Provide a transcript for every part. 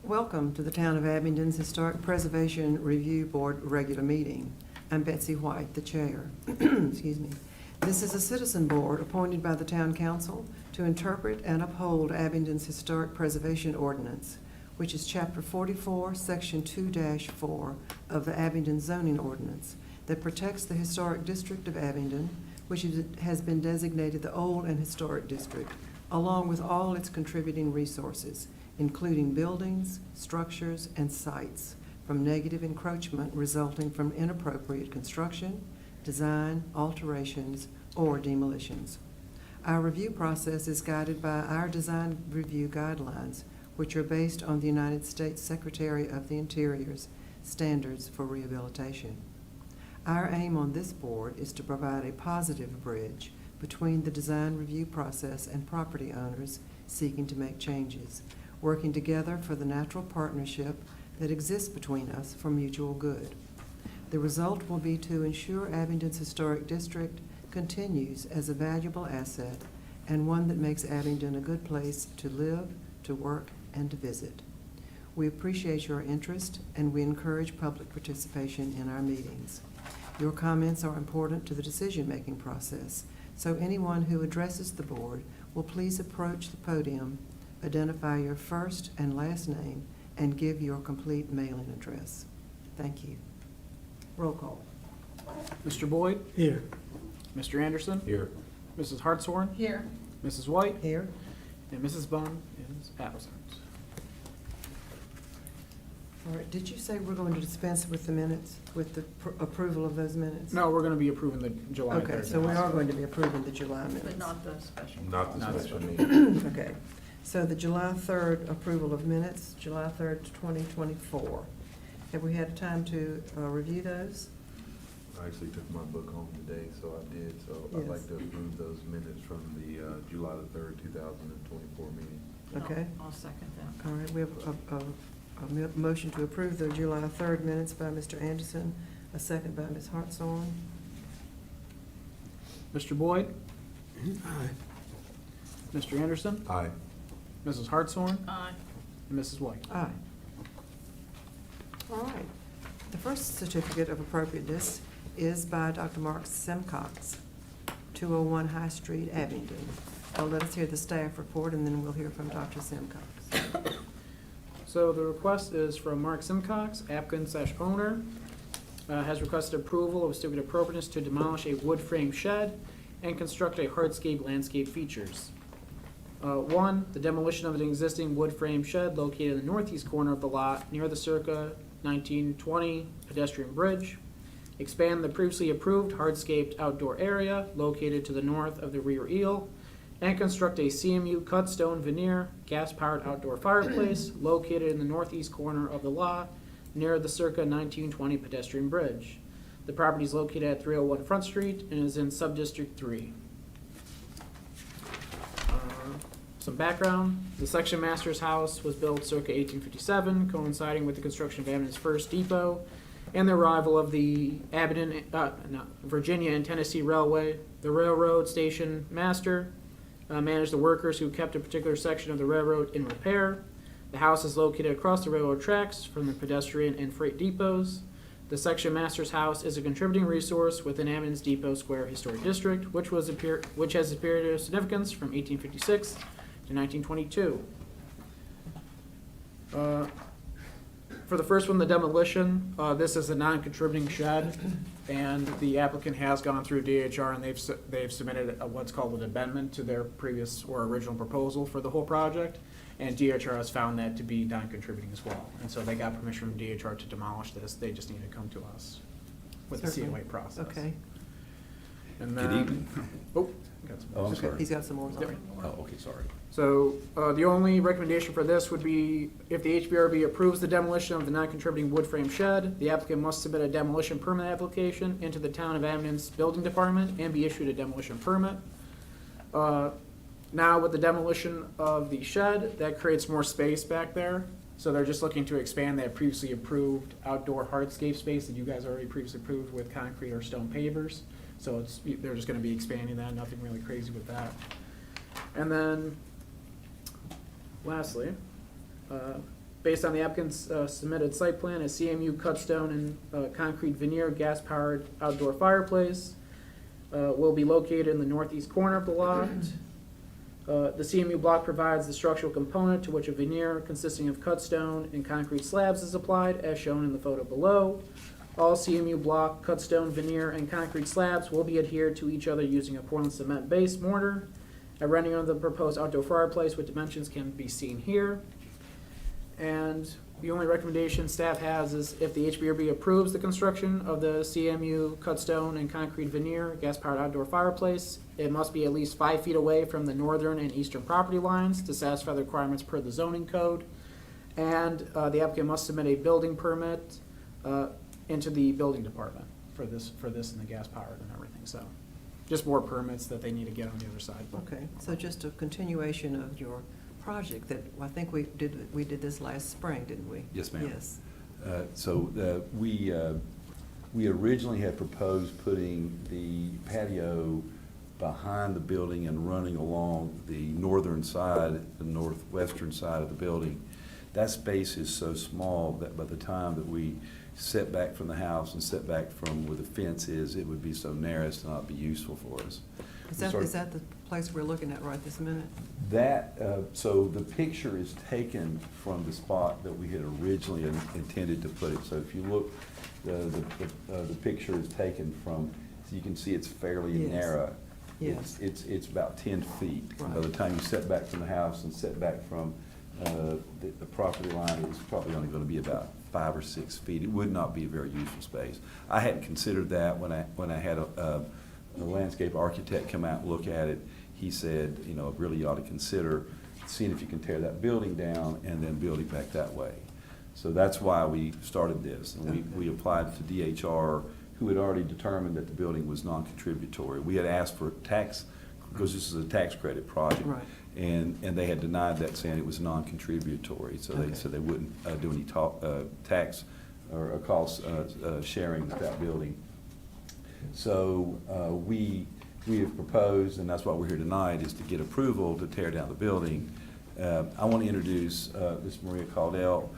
Welcome to the Town of Abingdon's Historic Preservation Review Board regular meeting. I'm Betsy White, the chair. Excuse me. This is a citizen board appointed by the Town Council to interpret and uphold Abingdon's Historic Preservation Ordinance, which is Chapter 44, Section 2-4 of the Abingdon Zoning Ordinance that protects the historic district of Abingdon, which has been designated the Old and Historic District, along with all its contributing resources, including buildings, structures, and sites, from negative encroachment resulting from inappropriate construction, design, alterations, or demolitions. Our review process is guided by our design review guidelines, which are based on the United States Secretary of the Interior's standards for rehabilitation. Our aim on this board is to provide a positive bridge between the design review process and property owners seeking to make changes, working together for the natural partnership that exists between us for mutual good. The result will be to ensure Abingdon's Historic District continues as a valuable asset and one that makes Abingdon a good place to live, to work, and to visit. We appreciate your interest and we encourage public participation in our meetings. Your comments are important to the decision-making process, so anyone who addresses the board will please approach the podium, identify your first and last name, and give your complete mailing address. Thank you. Roll call. Mr. Boyd? Here. Mr. Anderson? Here. Mrs. Hartshorn? Here. Mrs. White? Here. And Mrs. Bunn is absent. All right, did you say we're going to dispense with the minutes, with the approval of those minutes? No, we're going to be approving the July 3rd. Okay, so we are going to be approving the July minutes. But not the special. Not Not the the special special. meeting. Okay, so the July 3rd approval of minutes, July 3rd, 2024. Have we had time to review those? I actually took my book home today, so I did. So Yes. I'd like to approve those minutes from the July the 3rd, 2024 meeting. Okay. I'll second that. All right, we have a motion to approve the July 3rd minutes by Mr. Anderson, a second by Ms. Hartshorn. Mr. Boyd? Aye. Mr. Anderson? Aye. Mrs. Hartshorn? Aye. And Mrs. White? Aye. All right. The first certificate of appropriateness is by Dr. Mark Simcox, 201 High Street, Abingdon. Let us hear the staff report, and then we'll hear from Dr. Simcox. So the request is from Mark Simcox, applicant/owner, has requested approval of a certificate of appropriateness to demolish a wood frame shed and construct a hardscape landscape features. One, the demolition of an existing wood frame shed located in the northeast corner of the lot near the circa 1920 pedestrian bridge. Expand the previously approved hardscaped outdoor area located to the north of the rear eel, and construct a CMU cut stone veneer gas-powered outdoor fireplace located in the northeast corner of the lot near the circa 1920 pedestrian bridge. The property is located at 301 Front Street and is in Subdistrict 3. Some background: the section master's house was built circa 1857, coinciding with the construction of Abingdon's first depot and the arrival of the Virginia and Tennessee Railway. The railroad station master managed the workers who kept a particular section of the railroad in repair. The house is located across the railroad tracks from the pedestrian and freight depots. The section master's house is a contributing resource within Abingdon's Depot Square Historic District, which has a period of significance from 1856 to 1922. For the first one, the demolition, this is a non-contributing shed, and the applicant has gone through DHR and they've submitted what's called an amendment to their previous or original proposal for the whole project, and DHR has found that to be non-contributing as well. And so they got permission from DHR to demolish this. They just need to come to us with the Certainly. COA process. Okay. And Good then, evening. got some Oh, I'm Okay, sorry. he's got some more. Yep. Oh, okay, sorry. So the only recommendation for this would be if the HPRB approves the demolition of the non-contributing wood frame shed, the applicant must submit a demolition permit application into the Town of Abingdon's Building Department and be issued a demolition permit. Now with the demolition of the shed, that creates more space back there. So they're just looking to expand that previously approved outdoor hardscape space that you guys already previously approved with concrete or stone pavers. So they're just gonna be expanding that, nothing really crazy with that. And then, lastly, Based on the applicant's submitted site plan, a CMU cut stone and concrete veneer gas-powered outdoor fireplace will be located in the northeast corner of the lot. The CMU block provides the structural component to which a veneer consisting of cut stone and concrete slabs is applied, as shown in the photo below. All CMU block, cut stone, veneer, and concrete slabs will be adhered to each other using a Portland cement base mortar. A rendering of the proposed outdoor fireplace with dimensions can be seen here. And the only recommendation staff has is if the HPRB approves the construction of the CMU cut stone and concrete veneer gas-powered outdoor fireplace, it must be at least 5 feet away from the northern and eastern property lines to satisfy the requirements per the zoning code. And the applicant must submit a building permit into the building department for this and the gas-powered and everything. So just more permits that they need to get on the other side. Okay, so just a continuation of your project that, I think we did this last spring, didn't we? Yes, ma'am. Yes. We originally had proposed putting the patio behind the building and running along the northern side, the northwestern side of the building. That space is so small that by the time that we set back from the house and set back from where the fence is, it would be so narrow as to not be useful for us. Is that the place we're looking at right this minute? So the picture is taken from the spot that we had originally intended to put it. So if you look, the picture is taken from, so you can see it's fairly Yes. narrow. Yes. It's about 10 feet. Right. By the time you set back from the house and set back from the property line, it's probably only going to be about 5 or 6 feet. It would not be a very useful space. I hadn't considered that when I had a landscape architect come out and look at it. He said, really you ought to consider seeing if you can tear that building down and then build it back that way. So that's why we started this. And we applied to DHR, who had already determined that the building was non-contributory. We had asked for tax, because this is a tax credit project. Right. And they had denied that, saying it was non-contributory. So they said they wouldn't do any tax or cost sharing with that building. So we have proposed, and that's why we're here tonight, is to get approval to tear down the building. I want to introduce Ms. Maria Caldell.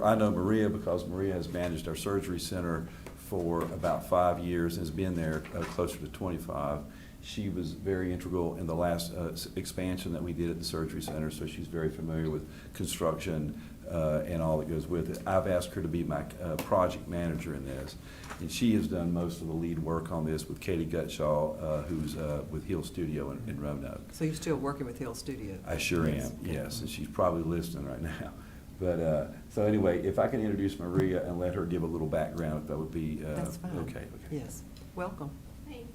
I know Maria because Maria has managed our surgery center for about 5 years and has been there closer to 25. She was very integral in the last expansion that we did at the surgery center, so she's very familiar with construction and all that goes with it. I've asked her to be my project manager in this, and she has done most of the lead work on this with Katie Gutshaw, who's with Hill Studio in Roanoke. So you're still working with Hill Studio? I sure am, yes, and she's probably listening right now. But, so anyway, if I can introduce Maria and let her give a little background, that would be That's fine. okay. Yes. Welcome. Hey,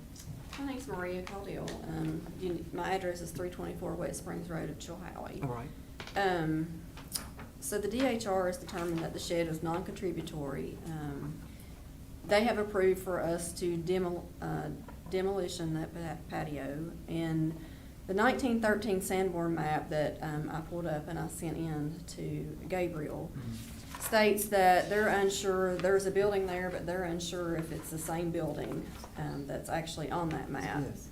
my name's Maria Caldwell. My address is 324 West Springs Road at Chilhowie. All right. So the DHR has determined that the shed is non-contributory. They have approved for us to demolition that patio. And the 1913 Sanborn map that I pulled up and I sent in to Gabriel states that they're unsure, there's a building there, but they're unsure if it's the same building that's actually on that map. Yes.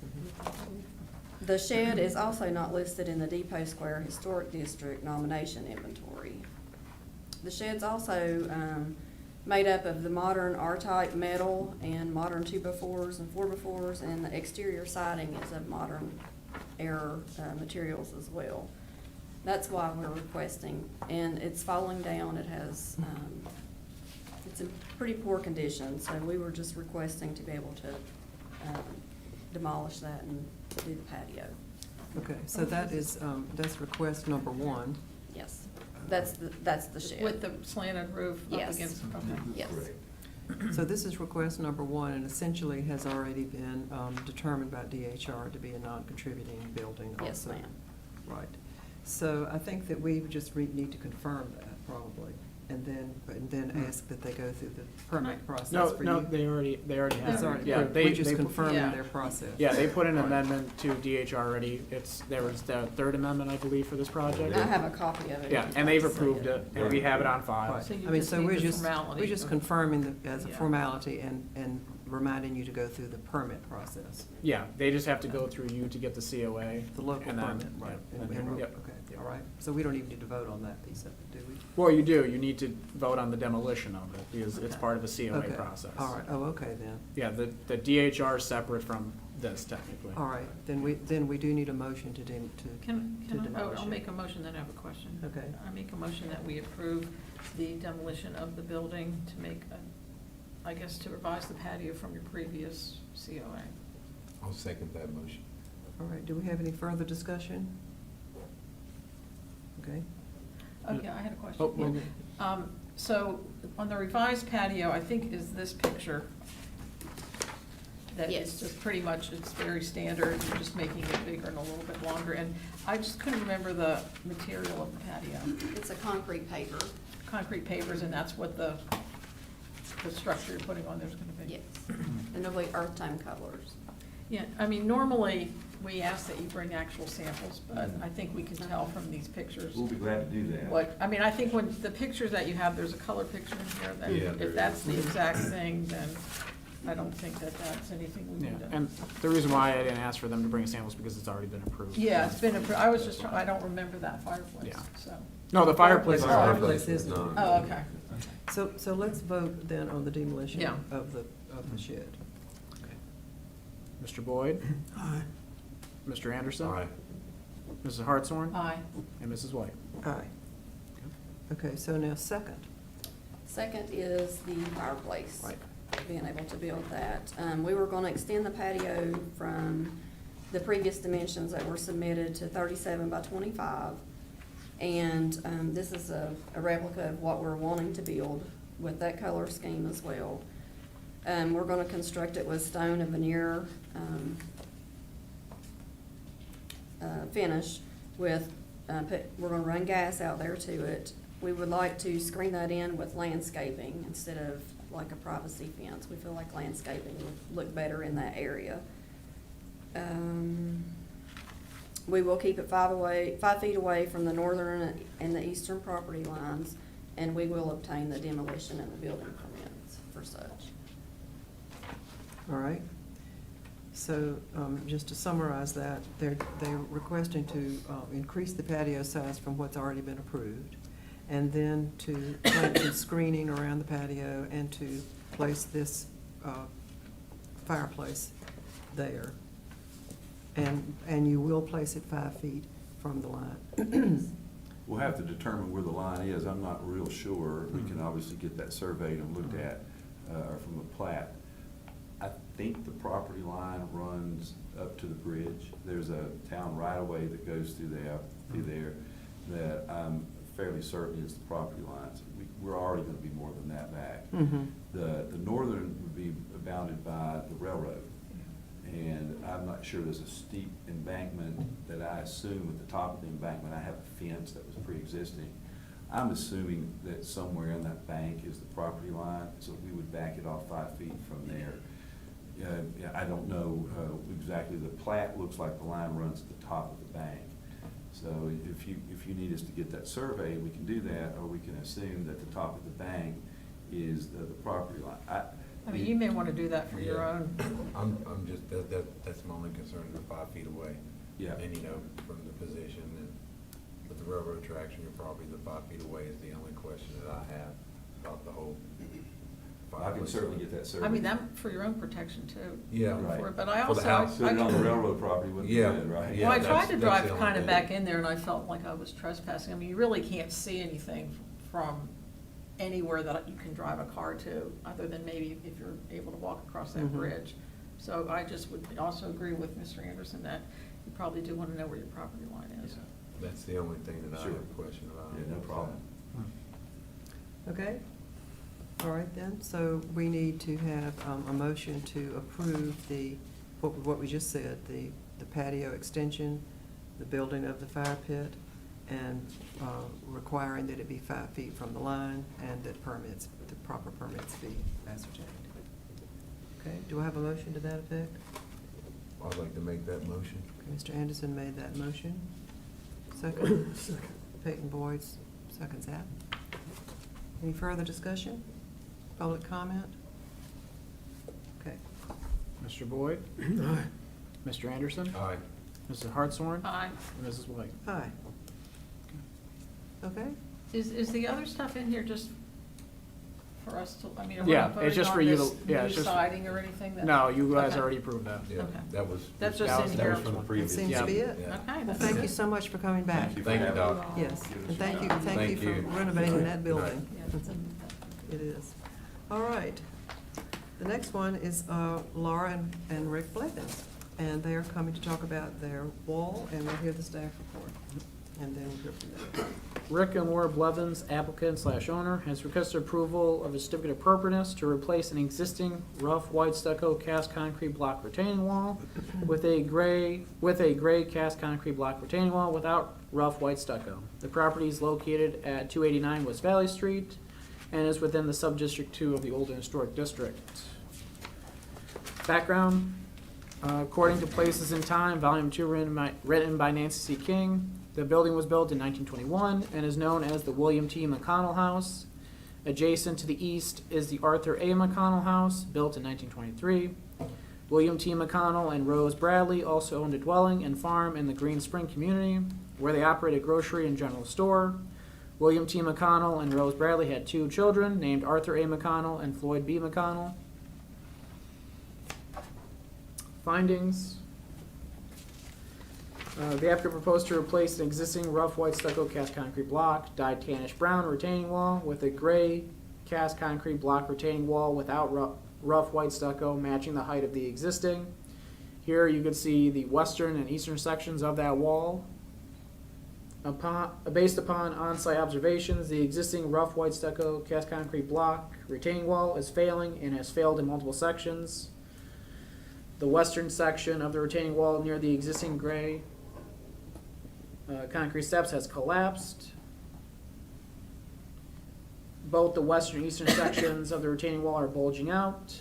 The shed is also not listed in the Depot Square Historic District nomination inventory. The shed's also made up of the modern R-type metal and modern 2x4s and 4x4s, and the exterior siding is of modern era materials as well. That's why we're requesting, and it's falling down. It has, it's in pretty poor condition, so we were just requesting to be able to demolish that and do the patio. Okay, so that is, that's request number 1. Yes, that's the shed. With the slanted roof up Yes. against, okay. Yes. So this is request number 1, and essentially has already been determined by DHR to be a non-contributing building also. Yes, ma'am. Right. So I think that we just need to confirm that probably, and then ask that they go through the permit process No, for no, you. they already have. It's already, Yeah, we're just they- confirming Yeah. their process. Yeah, they put an amendment to DHR already. There was the third amendment, I believe, for this project. I have a copy of it. Yeah, if you'd and like they've to see approved it, and we have it on file. Right. So you I mean, just so need we're the just, formality we're just of- confirming as a Yeah. formality and reminding you to go through the permit process, Yeah, they just have to go through you to get the COA. the local and then- permit, right? yeah, And- then and- you're- yep. Okay, All right, so we don't even need to vote on that piece of it, do we? Well, you do, you need to vote on the demolition of it, because it's Okay. part of a COA Okay, process. all right, oh, okay then. Yeah, the DHR is separate from this technically. All right, then we do need a motion to Can to I, demolish I'll it. make a motion, then I have a question. Okay. I make a motion that we approve the demolition of the building to make, I guess, to revise the patio from your previous COA. I'll second that motion. All right, do we have any further discussion? Okay. Okay, I had a question. Oh, well, So on the revised patio, I think is this picture. That is Yes. just pretty much, it's very standard, you're just making it bigger and a little bit longer. And I just couldn't remember the material of the patio. It's a concrete paver, Concrete pavers, and that's what the structure you're putting on there's gonna be? yes. And there'll be earth tone colors. Yeah, I mean, normally, we ask that you bring actual samples, but I think we can tell from these pictures. We'll be glad to do that. What, I mean, I think when, the pictures that you have, there's a color picture in here, Yeah, that there if that's the is. exact thing, then I don't think that that's anything we Yeah, need to. and the reason why I didn't ask for them to bring samples because it's already been approved. Yeah, it's been, I was just, I don't remember that fireplace, Yeah. so. No, the fireplace is Fireplace. already, Fireplace is not. Oh, okay. So let's vote then on the demolition Yeah. of the shed. Mr. Boyd? Aye. Mr. Anderson? Aye. Mrs. Hartshorn? Aye. And Mrs. White? Aye. Okay, so now second. Second is the fireplace. Right. Being able to build that. We were gonna extend the patio from the previous dimensions that were submitted to 37 by 25. And, this is a replica of what we're wanting to build with that color scheme as well. We're gonna construct it with stone and veneer, finish with, we're gonna run gas out there to it. We would like to screen that in with landscaping instead of like a privacy fence. We feel like landscaping would look better in that area. We will keep it 5 feet away from the northern and the eastern property lines, and we will obtain the demolition and the building permits for such. All right. So, just to summarize that, they're requesting to increase the patio size from what's already been approved, and then to plant some screening around the patio and to place this fireplace there. And you will place it 5 feet from the line. We'll have to determine where the line is. I'm not real sure. We can obviously get that surveyed and looked at, or from a plat. I think the property line runs up to the bridge. There's a town right-of-way that goes through there that I'm fairly certain is the property lines. We're already gonna be more than that back. Mhm. The northern would be bounded by the railroad. And I'm not sure, there's a steep embankment that I assume at the top of the embankment, I have a fence that was pre-existing. I'm assuming that somewhere in that bank is the property line, so we would back it off 5 feet from there. Yeah, I don't know exactly, the plat looks like the line runs at the top of the bank. So if you need us to get that survey, we can do that, or we can assume that the top of the bank is the property line. I mean, you may want to do that for your Yeah. own. I'm just, that's my only concern, is the 5 feet away. Yeah. And, from the position and with the railroad traction, you're probably the 5 feet away is the only question that I have about the whole. I can certainly get that survey. I mean, that, for your own protection too. Yeah. Right. For it, But I For the also. house. Put it on the railroad property wouldn't be Yeah. good, right? Yeah, Well, I tried that's- to that's drive the only kind of thing. back in there and I felt like I was trespassing. I mean, you really can't see anything from anywhere that you can drive a car to, other than maybe if you're able to walk across that Mhm. bridge. So I just would also agree with Mr. Anderson that you probably do want to know where your property line is. That's the only thing that I Sure. have a question about. Yeah, no problem. Okay? All right then, so we need to have a motion to approve what we just said, the patio extension, the building of the fire pit, and requiring that it be 5 feet from the line, and that the proper permits be ascertained. Okay, do I have a motion to that effect? I'd like to make that motion. Okay, Mr. Anderson made that motion. Second? Peyton Boyd seconds that. Any further discussion? Public comment? Okay. Mr. Boyd? Mr. Anderson? Aye. Mrs. Hartshorn? Aye. And Mrs. White? Aye. Okay? Is the other stuff in here just for us to, I mean, are we Yeah, not it's voting just on for you this to- yeah, new it's just- siding or anything? that- No, you guys Okay. already approved that. Yeah, Okay. that was. That's just That in was- here. That was from the That previous. seems Yeah. to be it. Yeah. Okay, Well, that's thank good. you so much for coming back. Thank you. Thank you, having Doc. us. Yes, and thank you Thank for you. renovating that Good building. night. Yeah, that's in- It is. All right. The next one is Laura and Rick Blevins, and they are coming to talk about their wall, and we'll hear the staff report, and then we'll hear from them. Rick and Laura Blevins, applicant/owner, has requested approval of a certificate of appropriateness to replace an existing rough white stucco cast concrete block retaining wall with a gray cast concrete block retaining wall without rough white stucco. The property is located at 289 West Valley Street and is within the sub-district 2 of the Old and Historic District. Background, according to Places in Time, Volume 2, written by Nancy C. King, the building was built in 1921 and is known as the William T. McConnell House. Adjacent to the east is the Arthur A. McConnell House, built in 1923. William T. McConnell and Rose Bradley also owned a dwelling and farm in the Green Spring community, where they operate a grocery and general store. William T. McConnell and Rose Bradley had 2 children named Arthur A. McConnell and Floyd B. McConnell. Findings. The applicant proposed to replace an existing rough white stucco cast concrete block, dyed tannish brown retaining wall with a gray cast concrete block retaining wall without rough white stucco matching the height of the existing. Here you can see the western and eastern sections of that wall. Based upon on-site observations, the existing rough white stucco cast concrete block retaining wall is failing and has failed in multiple sections. The western section of the retaining wall near the existing gray concrete steps has collapsed. Both the western and eastern sections of the retaining wall are bulging out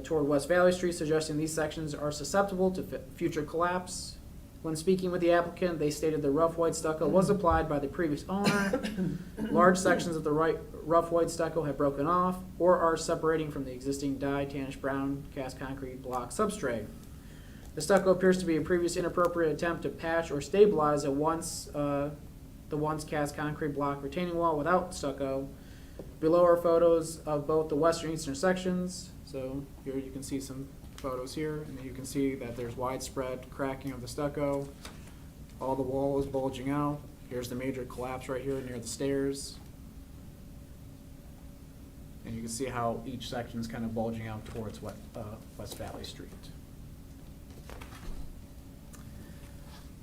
toward West Valley Street, suggesting these sections are susceptible to future collapse. When speaking with the applicant, they stated the rough white stucco was applied by the previous owner. Large sections of the rough white stucco have broken off or are separating from the existing dyed tannish brown cast concrete block substrate. The stucco appears to be a previous inappropriate attempt to patch or stabilize the once cast concrete block retaining wall without stucco. Below are photos of both the western and eastern sections. So here you can see some photos here, and you can see that there's widespread cracking of the stucco. All the wall is bulging out. Here's the major collapse right here near the stairs. And you can see how each section is kind of bulging out towards West Valley Street.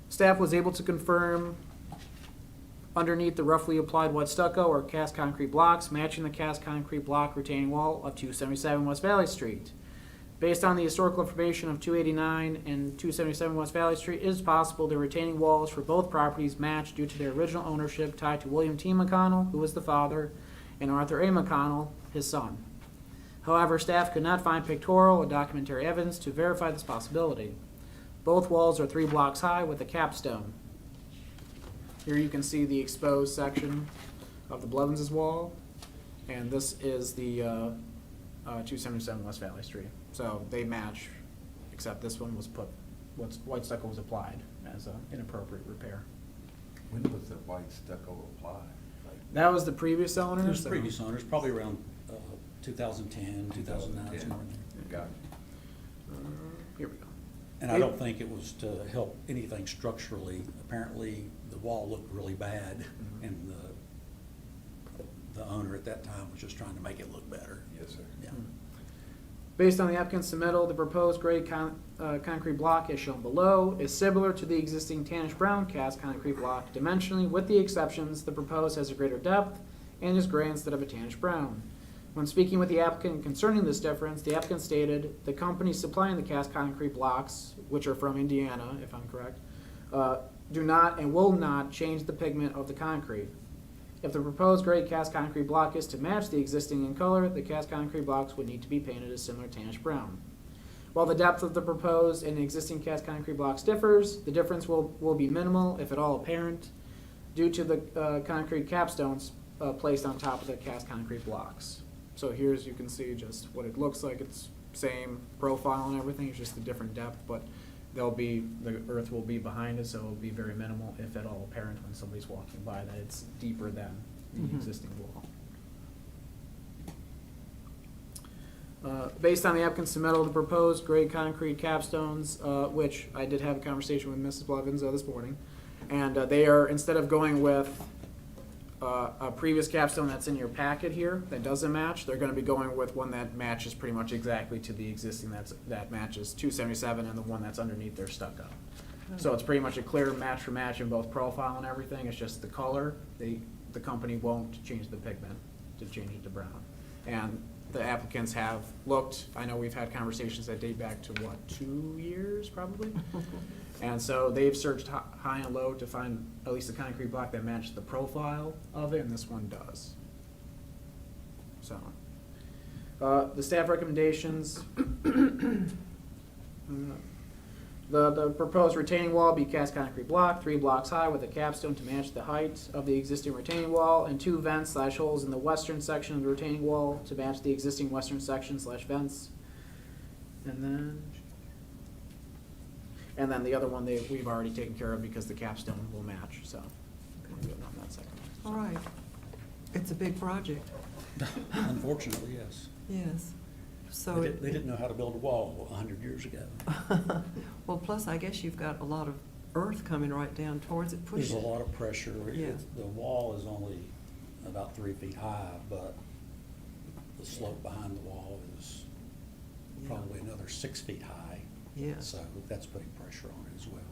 Staff was able to confirm underneath the roughly applied white stucco or cast concrete blocks matching the cast concrete block retaining wall of 277 West Valley Street. Based on the historical information of 289 and 277 West Valley Street, it is possible the retaining walls for both properties match due to their original ownership tied to William T. McConnell, who was the father, and Arthur A. McConnell, his son. However, staff could not find pictorial or documentary evidence to verify this possibility. Both walls are 3 blocks high with a capstone. Here you can see the exposed section of the Blevins' wall, and this is the 277 West Valley Street. So they match, except this one was white stucco was applied as an inappropriate repair. When was the white stucco applied? That was the previous owner. There's so- previous owners, probably around 2010, 2009, 2010. somewhere in there. Gotcha. Here we go. And I don't think it was to help anything structurally. Apparently, the wall looked really bad, and the owner at that time was just trying to make it look better. Yes, sir. Yeah. Based on the applicant's submittal, the proposed grade concrete block as shown below is similar to the existing tannish brown cast concrete block dimensionally, with the exceptions the proposed has a greater depth and is gray instead of a tannish brown. When speaking with the applicant concerning this difference, the applicant stated the company supplying the cast concrete blocks, which are from Indiana, if I'm correct, do not and will not change the pigment of the concrete. If the proposed grade cast concrete block is to match the existing in color, the cast concrete blocks would need to be painted a similar tannish brown. While the depth of the proposed and existing cast concrete blocks differs, the difference will be minimal, if at all apparent, due to the concrete capstones placed on top of the cast concrete blocks. So here's, you can see just what it looks like. It's same profile and everything, it's just a different depth, but the earth will be behind it, so it'll be very minimal, if at all apparent when somebody's walking by, that it's deeper than the Mhm. existing wall. Based on the applicant's submittal of the proposed grade concrete capstones, which I did have a conversation with Mrs. Blevins this morning, and they are, instead of going with a previous capstone that's in your packet here that doesn't match, they're gonna be going with one that matches pretty much exactly to the existing that matches 277 and the one that's underneath their stucco. So it's pretty much a clear match for match in both profile and everything, it's just the color, the company won't change the pigment to change it to brown. And the applicants have looked, I know we've had conversations that date back to what, 2 years probably? And so they've searched high and low to find at least a concrete block that matched the profile of it, and this one does. So, the staff recommendations, the proposed retaining wall be cast concrete block, 3 blocks high with a capstone to match the height of the existing retaining wall, and 2 vents / holes in the western section of the retaining wall to match the existing western section / vents. And then the other one we've already taken care of because the capstone will match, so. we're good on that second. All right. It's a big project, Unfortunately, yes. yes. So, They didn't know how to build a wall 100 years ago. well, plus I guess you've got a lot of earth coming right down towards it, There's pushing a it. lot of pressure. Yeah. The wall is only about 3 feet high, but the slope behind the wall is Yeah. probably another 6 feet high. Yeah. So that's putting pressure on it as well.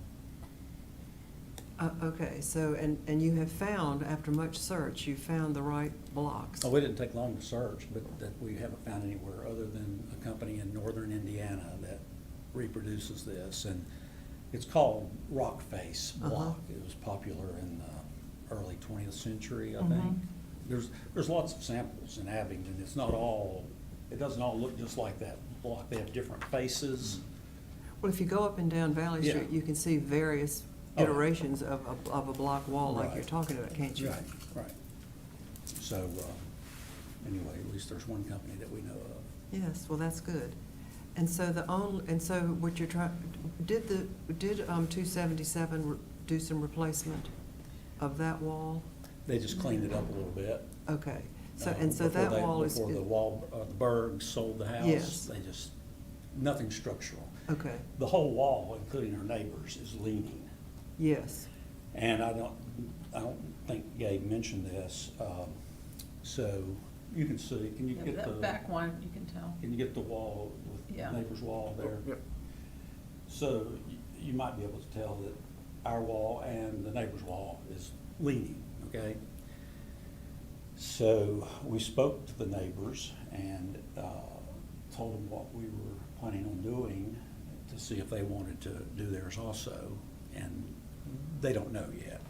Okay, so, and you have found, after much search, you found the right blocks? Oh, it didn't take long to search, but that we haven't found anywhere other than a company in northern Indiana that reproduces this. And it's called rock face block. It was popular in the early 20th century, I think. There's lots of samples in Abingdon. It's not all, it doesn't all look just like that block. They have different faces. Well, if you go up and down Valley Yeah. Street, you can see various Oh. iterations of a block wall like you're Right. talking about, can't you? Right. So, anyway, at least there's one company that we know of. Yes, well, that's good. And so what you're trying, did 277 do some replacement of that wall? They just cleaned it up a little bit. Okay, so, Uh, and so before that wall is. Before the wall, the Bergs sold the house. Yes. They just, nothing structural. Okay, The whole wall, including our neighbors, is leaning. yes, And I don't think Gabe mentioned this, so you can see, can you Yeah, get that the, back one, you can tell. can you get the wall with Yeah. neighbor's wall there? Yep. So you might be able to tell that our wall and the neighbor's wall is leaning, okay? So we spoke to the neighbors and told them what we were planning on doing to see if they wanted to do theirs also. And they don't know yet.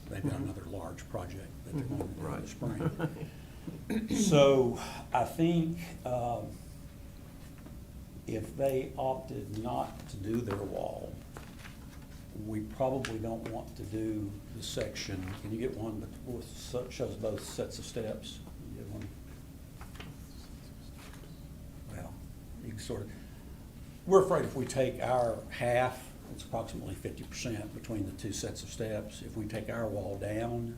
They've got another large project that they're going to do in the spring. So I think if they opted not to do their wall, we probably don't want to do the section. Can you get one that shows both sets of steps? You get one? Well, you can sort of, we're afraid if we take our half, it's approximately 50% between the 2 sets of steps. If we take our wall down,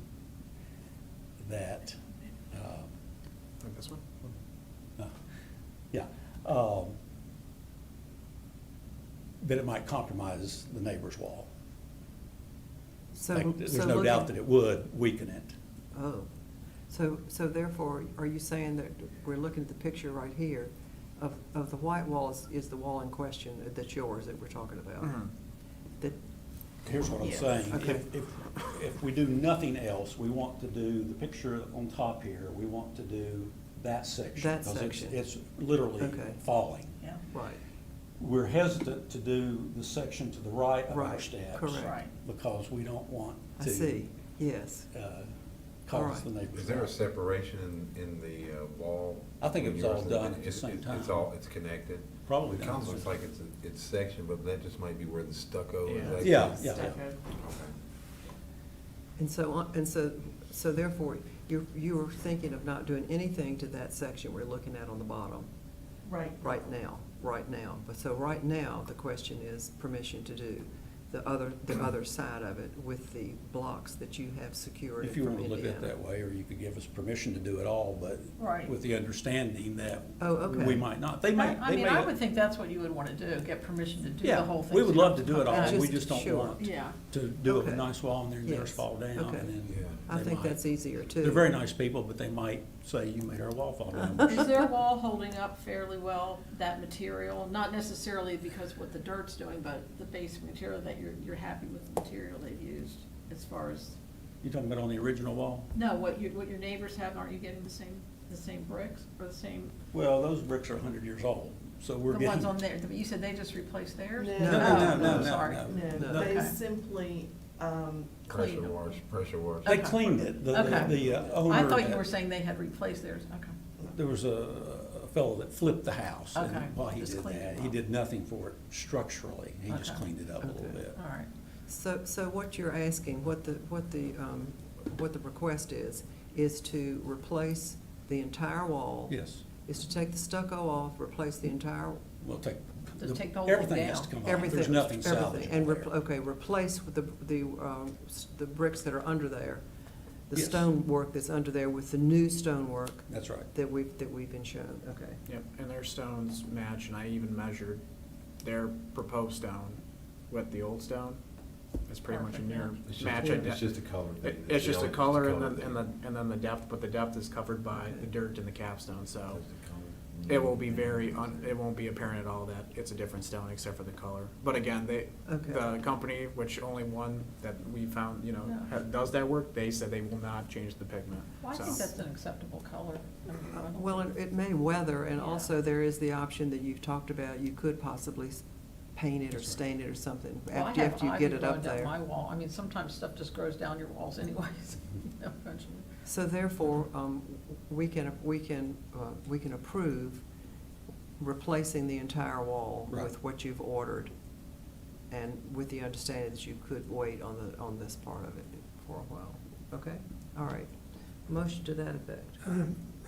that, Like this one? yeah, that it might compromise the neighbor's wall. so. Like, there's so no doubt looking- that it would weaken it. Oh, so therefore, are you saying that we're looking at the picture right here of the white wall is the wall in question that's yours that we're talking about? Mhm. That, Here's what I'm Yes. saying. Okay. If we do nothing else, we want to do the picture on top here, we want to do that section. That 'cause it's- section. It's literally Okay. falling. Yeah. right, We're hesitant to do the section to the right of our Right, steps. correct. Right. Because we don't want I to. see, yes. Cause Alright. the neighbors. Is there a separation in the wall? I think it was all Yours- done at the it- same it- time. It's connected? Probably It kind of done. looks like it's section, but that just might be where the stucco is. Yeah. actually. Yeah. Okay. And so therefore, you were thinking of not doing anything to that section we're looking at on the bottom Right. right now? right now. But so right now, the question is permission to do the other side of it with the blocks that you have secured If you from want to look at it Indiana. that way, or you could give us permission to do it all, but Right. with the understanding that Oh, okay. we might not. They may, I they mean, may. I would think that's what you would want to do, get permission to do the Yeah, whole thing. we so would you love don't to do it all, have to- we just don't Sure. want Yeah. to do it with Okay. a nice wall and then theirs Yes. fall down, Okay. and then Yeah. I they think might- that's easier too. They're very nice people, but they might say, you made our wall fall down. Is their wall holding up fairly well, that material? Not necessarily because what the dirt's doing, but the basic material that you're happy with the material they've used as far as, You talking about on the original wall? no, what your neighbors have, aren't you getting the same bricks or the same, Well, those bricks are 100 years old, so we're the getting. ones on there? You said they just replaced theirs? No. No, Oh, no, no, sorry. no. No, No. they Okay. simply, Clean Pressure them. wash, pressure wash. They Okay. cleaned it, the Okay. owner. I thought you that- were saying they had replaced theirs, okay. There was a fellow that flipped the house, and Okay. while he Just did cleaned it that, he up. did nothing for it structurally, he just Okay. cleaned it up a little Okay. bit. All right. So what you're asking, what the request is to replace the entire wall? Yes, Is to take the stucco off, replace the entire, we'll take, Just take the whole thing everything has down. to come off, everything? there's nothing everything, and salvageable there. okay, replace with the bricks that are under there, the Yes. stonework that's under there with the new stonework That's right. that we've been shown, okay. Yep, and their stones match, and I even measured their proposed stone with the old stone. It's pretty much a Perfect, near It's match. just, it's just a color thing. It's just a the color only- and then the depth, but the depth is covered by the dirt and the capstone, so Just the color. it will be it won't be apparent at all that it's a different stone except for the color. But again, Okay. the company, which only one that we found, Yeah. does that work, they said they will not change the pigment. Well, I So- think that's an acceptable color. I mean, I don't Well, think- it may weather, and Yeah. also there is the option that you've talked about, you could possibly paint it or That's right. stain it or something Well, I after have you ivy get it growing up down there. my wall. I mean, sometimes stuff just grows down your walls anyways, eventually. So therefore, we can approve replacing the entire wall Right. with what you've ordered, and with the understanding that you could wait on this part of it for a while. Okay? All right. Motion to that effect. I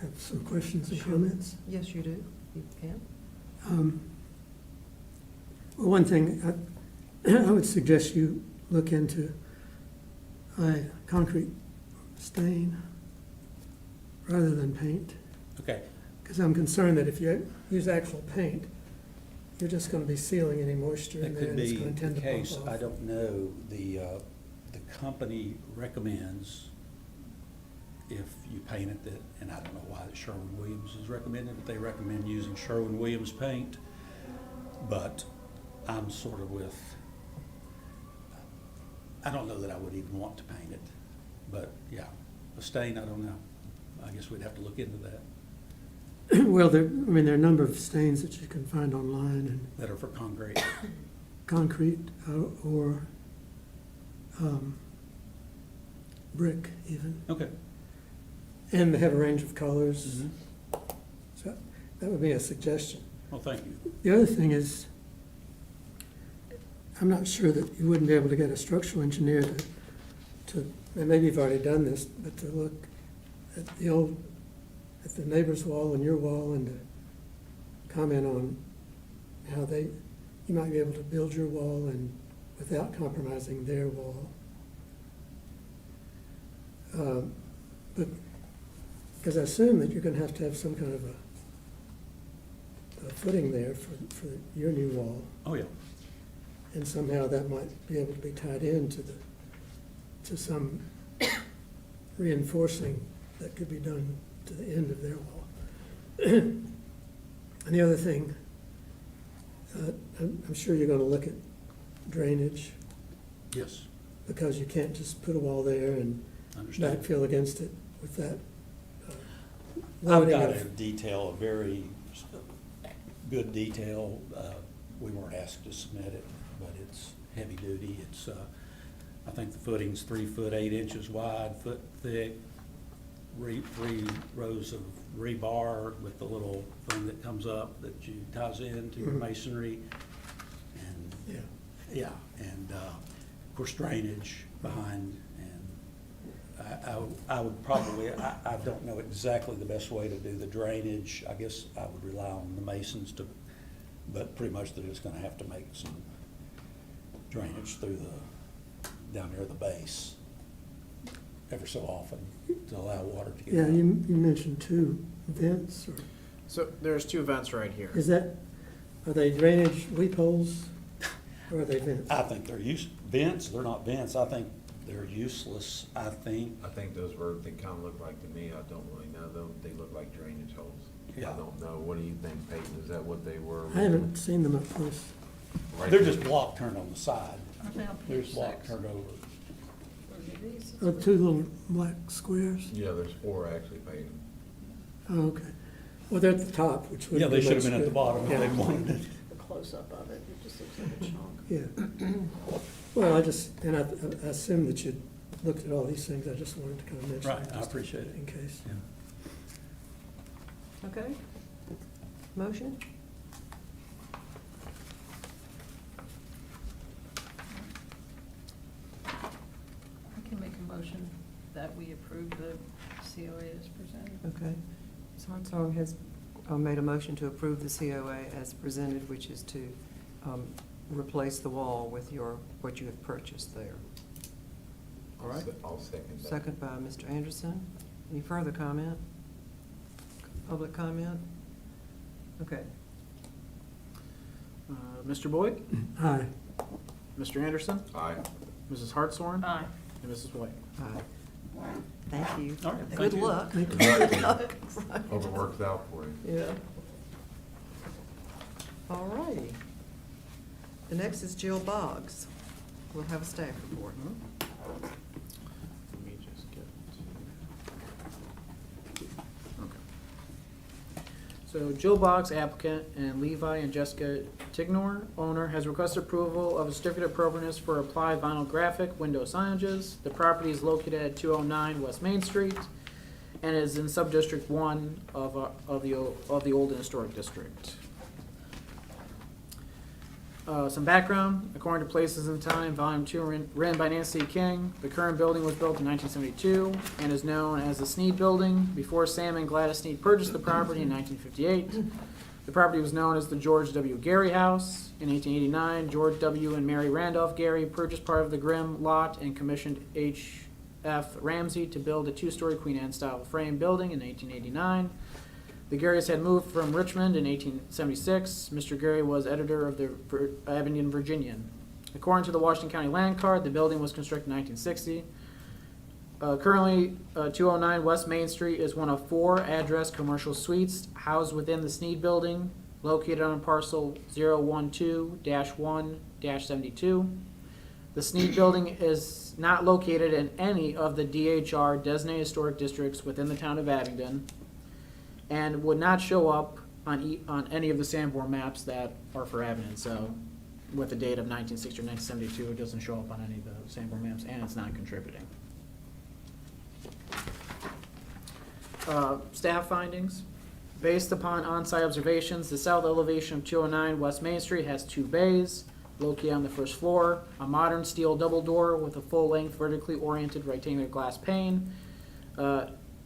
have some questions and comments. Yes, you do. You can. Well, one thing, I would suggest you look into a concrete stain rather than paint, Okay, because I'm concerned that if you use actual paint, you're just going to be sealing any moisture in that there, could and it's be going to the tend to bump case, off. I don't know, the company recommends if you paint it, that, and I don't know why Sherwin-Williams is recommended, but they recommend using Sherwin-Williams paint, but I'm sort of with, I don't know that I would even want to paint it, but yeah, a stain, I don't know. I guess we'd have to look into that, Well, there are a number of stains that you can find online, and that are for concrete. concrete or brick even. Okay. And they have a range of colors. Mhm. So that would be a suggestion. Well, thank you. The other thing is, I'm not sure that you wouldn't be able to get a structural engineer to, and maybe you've already done this, but to look at at the neighbor's wall and your wall, and to comment on how you might be able to build your wall and without compromising their wall. But, because I assume that you're gonna have to have some kind of a footing there for your new wall, Oh, yeah. and somehow that might be able to be tied into to some reinforcing that could be done to the end of their wall. And the other thing, I'm sure you're gonna look at drainage, Yes, because you can't just put a wall there and understand. backfill against it with that I've loading got of. a detail, a very good detail. We weren't asked to submit it, but it's heavy duty. It's, I think the footing's 3 foot 8 inches wide, foot thick, three rows of rebar with the little thing that comes up that you ties into your Mhm. masonry. And, Yeah. yeah, and of course drainage behind, and I would probably, I don't know exactly the best way to do the drainage. I guess I would rely on the masons to but pretty much they're just gonna have to make some drainage through down near the base ever so often to allow water to get Yeah, out. you mentioned two vents, or So there's two vents right here. are they drainage weep holes, or are they vents? I think they're vents, they're not vents, I think they're useless, I think. I think those they kind of look like to me, I don't really know them, they look like drainage holes. Yeah. I don't know, what do you think, Peyton, is that what they were? I haven't seen them up close. Right They're there. just block turned on the side. Aren't they on There's page block 6? turned over. Oh, two little black squares? Yeah, there's four actually, Peyton. Oh, okay. Well, they're at the top, which would Yeah, be they should have much been at the good. bottom if Yeah. they wanted it. The close-up of it, it just looks like a chunk. Yeah. Well, I assume that you'd looked at all these things, I just wanted to kind of mention. Right, it I just appreciate it. In case. Okay. Motion? I can make a motion that we approve the COA as presented. Okay. Ms. Hartshorn has made a motion to approve the COA as presented, which is to replace the wall with what you have purchased there. All right. I'll second that. Second by Mr. Anderson. Any further comment? Public comment? Okay. Mr. Boyd, Aye. Mr. Anderson, Aye. Mrs. Hartshorn, Aye. and Mrs. White. Aye. Thank you. All right, Good thank you. luck. Thank you. Good luck. Hope it works out for you. Yeah. All righty. The next is Jill Boggs. We'll have a staff report. Let me just get to. Okay. So Jill Boggs, applicant, and Levi and Jessica Tignor, owner, has requested approval of a certificate of appropriateness for applied vinyl graphic window signages. The property is located at 209 West Main Street and is in Sub-District 1 of the Old Historic District. Some background, according to Places in Time, Volume 2, written by Nancy King, the current building was built in 1972 and is known as the Sneed Building. Before Sam and Gladys Sneed purchased the property in 1958, the property was known as the George W. Gary House. In 1889, George W. and Mary Randolph Gary purchased part of the Grimm lot and commissioned H.F. Ramsey to build a two-story Queen Anne-style frame building in 1889. The Garys had moved from Richmond in 1876. Mr. Gary was editor of the Abingdon Virginian. According to the Washington County Land Card, the building was constructed in 1960. Currently, 209 West Main Street is one of 4 address commercial suites housed within the Sneed Building, located on parcel 012-1-72. The Sneed Building is not located in any of the DHR designated historic districts within the town of Abingdon, and would not show up on any of the Sanborn maps that are for Abingdon. So with the date of 1960 or 1972, it doesn't show up on any of the Sanborn maps, and it's not contributing. Staff findings. Based upon on-site observations, the south elevation of 209 West Main Street has 2 bays located on the first floor, a modern steel double door with a full-length vertically oriented rectangular glass pane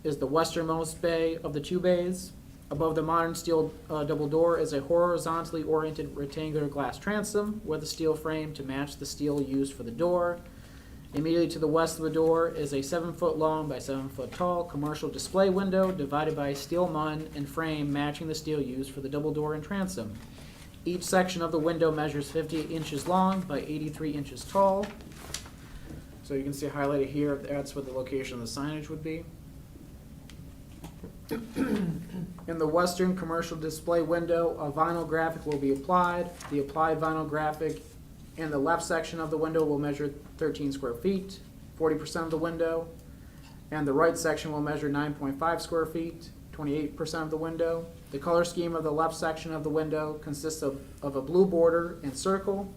is the westernmost bay of the 2 bays. Above the modern steel double door is a horizontally oriented rectangular glass transom with a steel frame to match the steel used for the door. Immediately to the west of the door is a 7-foot long by 7-foot tall commercial display window divided by a steel mun and frame matching the steel used for the double door and transom. Each section of the window measures 58 inches long by 83 inches tall. So you can see highlighted here, that's what the location of the signage would be. In the western commercial display window, a vinyl graphic will be applied. The applied vinyl graphic in the left section of the window will measure 13 square feet, 40% of the window, and the right section will measure 9.5 square feet, 28% of the window. The color scheme of the left section of the window consists of a blue border and circle.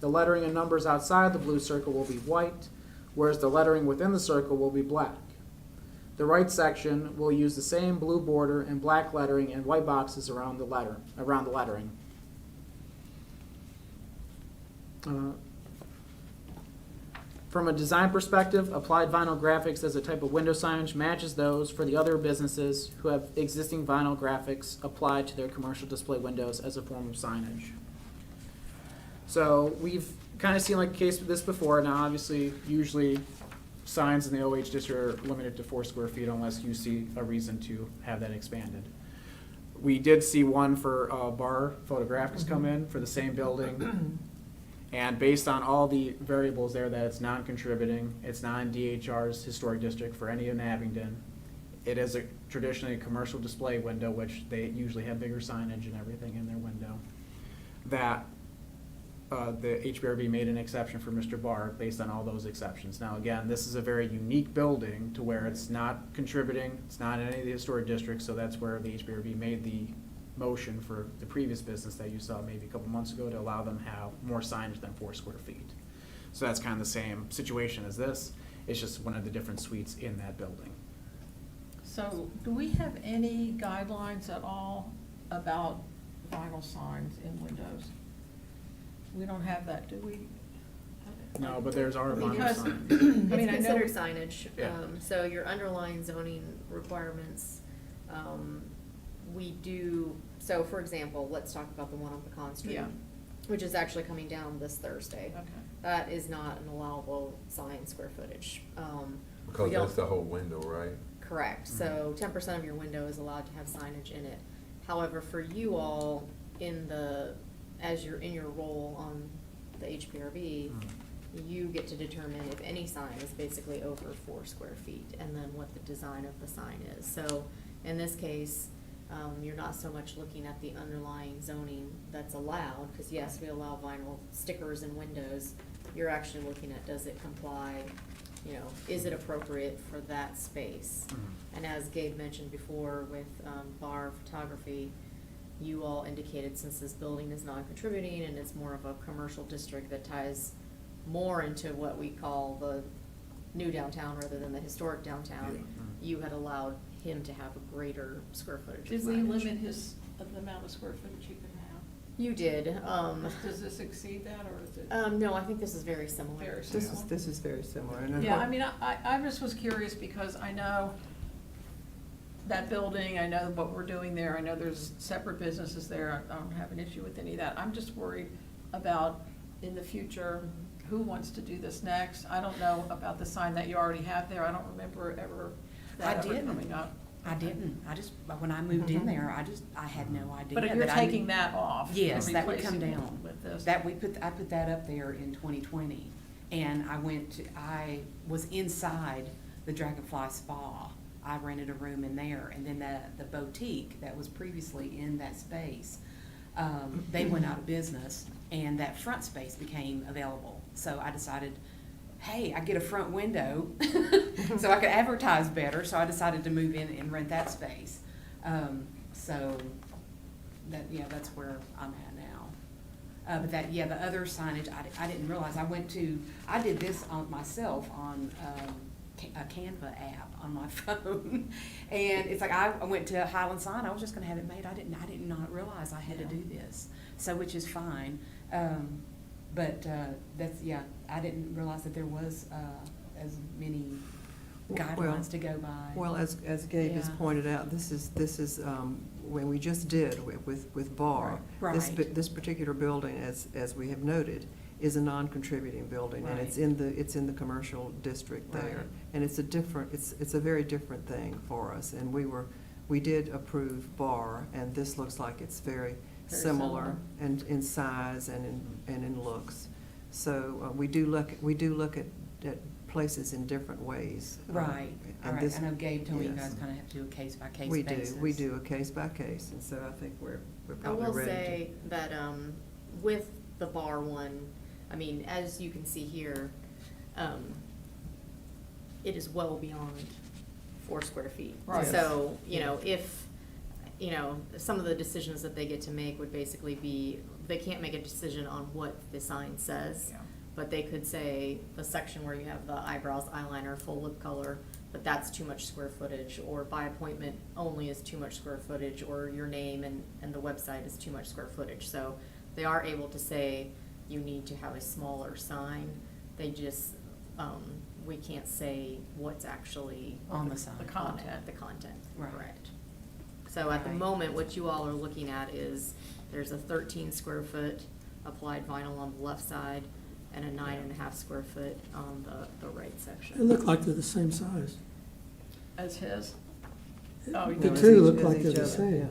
The lettering and numbers outside the blue circle will be white, whereas the lettering within the circle will be black. The right section will use the same blue border and black lettering and white boxes around the lettering. From a design perspective, Applied Vinyl Graphics as a type of window signage matches those for the other businesses who have existing vinyl graphics applied to their commercial display windows as a form of signage. So we've kind of seen like a case with this before. Now, obviously, usually signs in the OH district are limited to 4 square feet unless you see a reason to have that expanded. We did see one for bar photographics come in for the same building. And based on all the variables there, that it's non-contributing, it's not in DHR's historic district for any in Abingdon. It is traditionally a commercial display window, which they usually have bigger signage and everything in their window. That the HPRB made an exception for Mr. Barr based on all those exceptions. Now, again, this is a very unique building to where it's not contributing, it's not in any of the historic districts, so that's where the HPRB made the motion for the previous business that you saw maybe a couple months ago to allow them to have more signage than 4 square feet. So that's kind of the same situation as this. It's just one of the different suites in that building. So do we have any guidelines at all about vinyl signs in windows? We don't have that, do we? No, but there's our vinyl Because- sign. I mean, It's I know- considered signage, Yeah. So your underlying zoning requirements, we do, so for example, let's talk about the one on Pecan Street. Yeah. Which is actually coming down this Thursday. Okay. That is not an allowable sign square footage. Because we don't- that's the whole window, right? Correct, so 10% of your window is allowed to have signage in it. However, for you all, as you're in your role on the HPRB, you get to determine if any sign is basically over 4 square feet, and then what the design of the sign is. So, in this case, you're not so much looking at the underlying zoning that's allowed, because yes, we allow vinyl stickers in windows. You're actually looking at, does it comply, is it appropriate for that space? And as Gabe mentioned before with bar photography, you all indicated since this building is non-contributing and it's more of a commercial district that ties more into what we call the new downtown rather than the historic downtown, you had allowed him to have a greater square footage of Did we signage. limit the amount of square footage you could have? You did. Does this exceed that, or is it? No, I think this is very similar. Very This is very similar. and Yeah, I mean, I just was curious because I know that building, I know what we're doing there, I know there's separate businesses there, I don't have an issue with any of that. I'm just worried about, in the future, who wants to do this next? I don't know about the sign that you already have there, I don't remember that ever coming up. I didn't. When I moved in there, I had no idea. But if you're that I taking that off. Yes, and that would come replacing it down. with this. I put that up there in 2020, and I was inside the Dragonfly Spa. I rented a room in there, and then the boutique that was previously in that space, they went out of business, and that front space became available. So I decided, hey, I get a front window, so I could advertise better, so I decided to move in and rent that space. So that's where I'm at now. But the other signage, I didn't realize. I did this on myself on a Canva app on my phone, and it's like I went to Highland Sign. I was just gonna have it made. I did not realize I had to do this. So which is fine. But I didn't realize that there was as many guidelines to go by. Well, as Gabe has Yeah. pointed out, this is when we just did with Bar. Right. This particular building, as we have noted, is a non-contributing building, and it's Right. in the commercial district there. Right. And it's a very different thing for us, and we did approve Bar, and this looks like it's very similar and in size and in looks. So we do look at places in different ways. Right. All right. this- I know Gabe told me you yes. guys kind of have to do a case-by-case We basis. do a case by case, and so I think we're I probably will ready to. say that, with the bar one, I mean, as you can see here, it is well beyond 4 square feet. Right. So, if, some of the decisions that they get to make would basically be, they can't make a decision on what the sign says. Yeah. But they could say the section where you have the eyebrows, eyeliner, full lip color, but that's too much square footage, or by appointment only is too much square footage, or your name and the website is too much square footage. So they are able to say you need to have a smaller sign. They just, we can't say what's actually On the sign. The content. The content, Right. correct. So at the Right. moment, what you all are looking at is, there's a 13 square foot applied vinyl on the left side and a 9.5 square foot on the right They section. look like they're the same size. As his? Oh, The no, as two each- look as like each they're the other, same. yeah.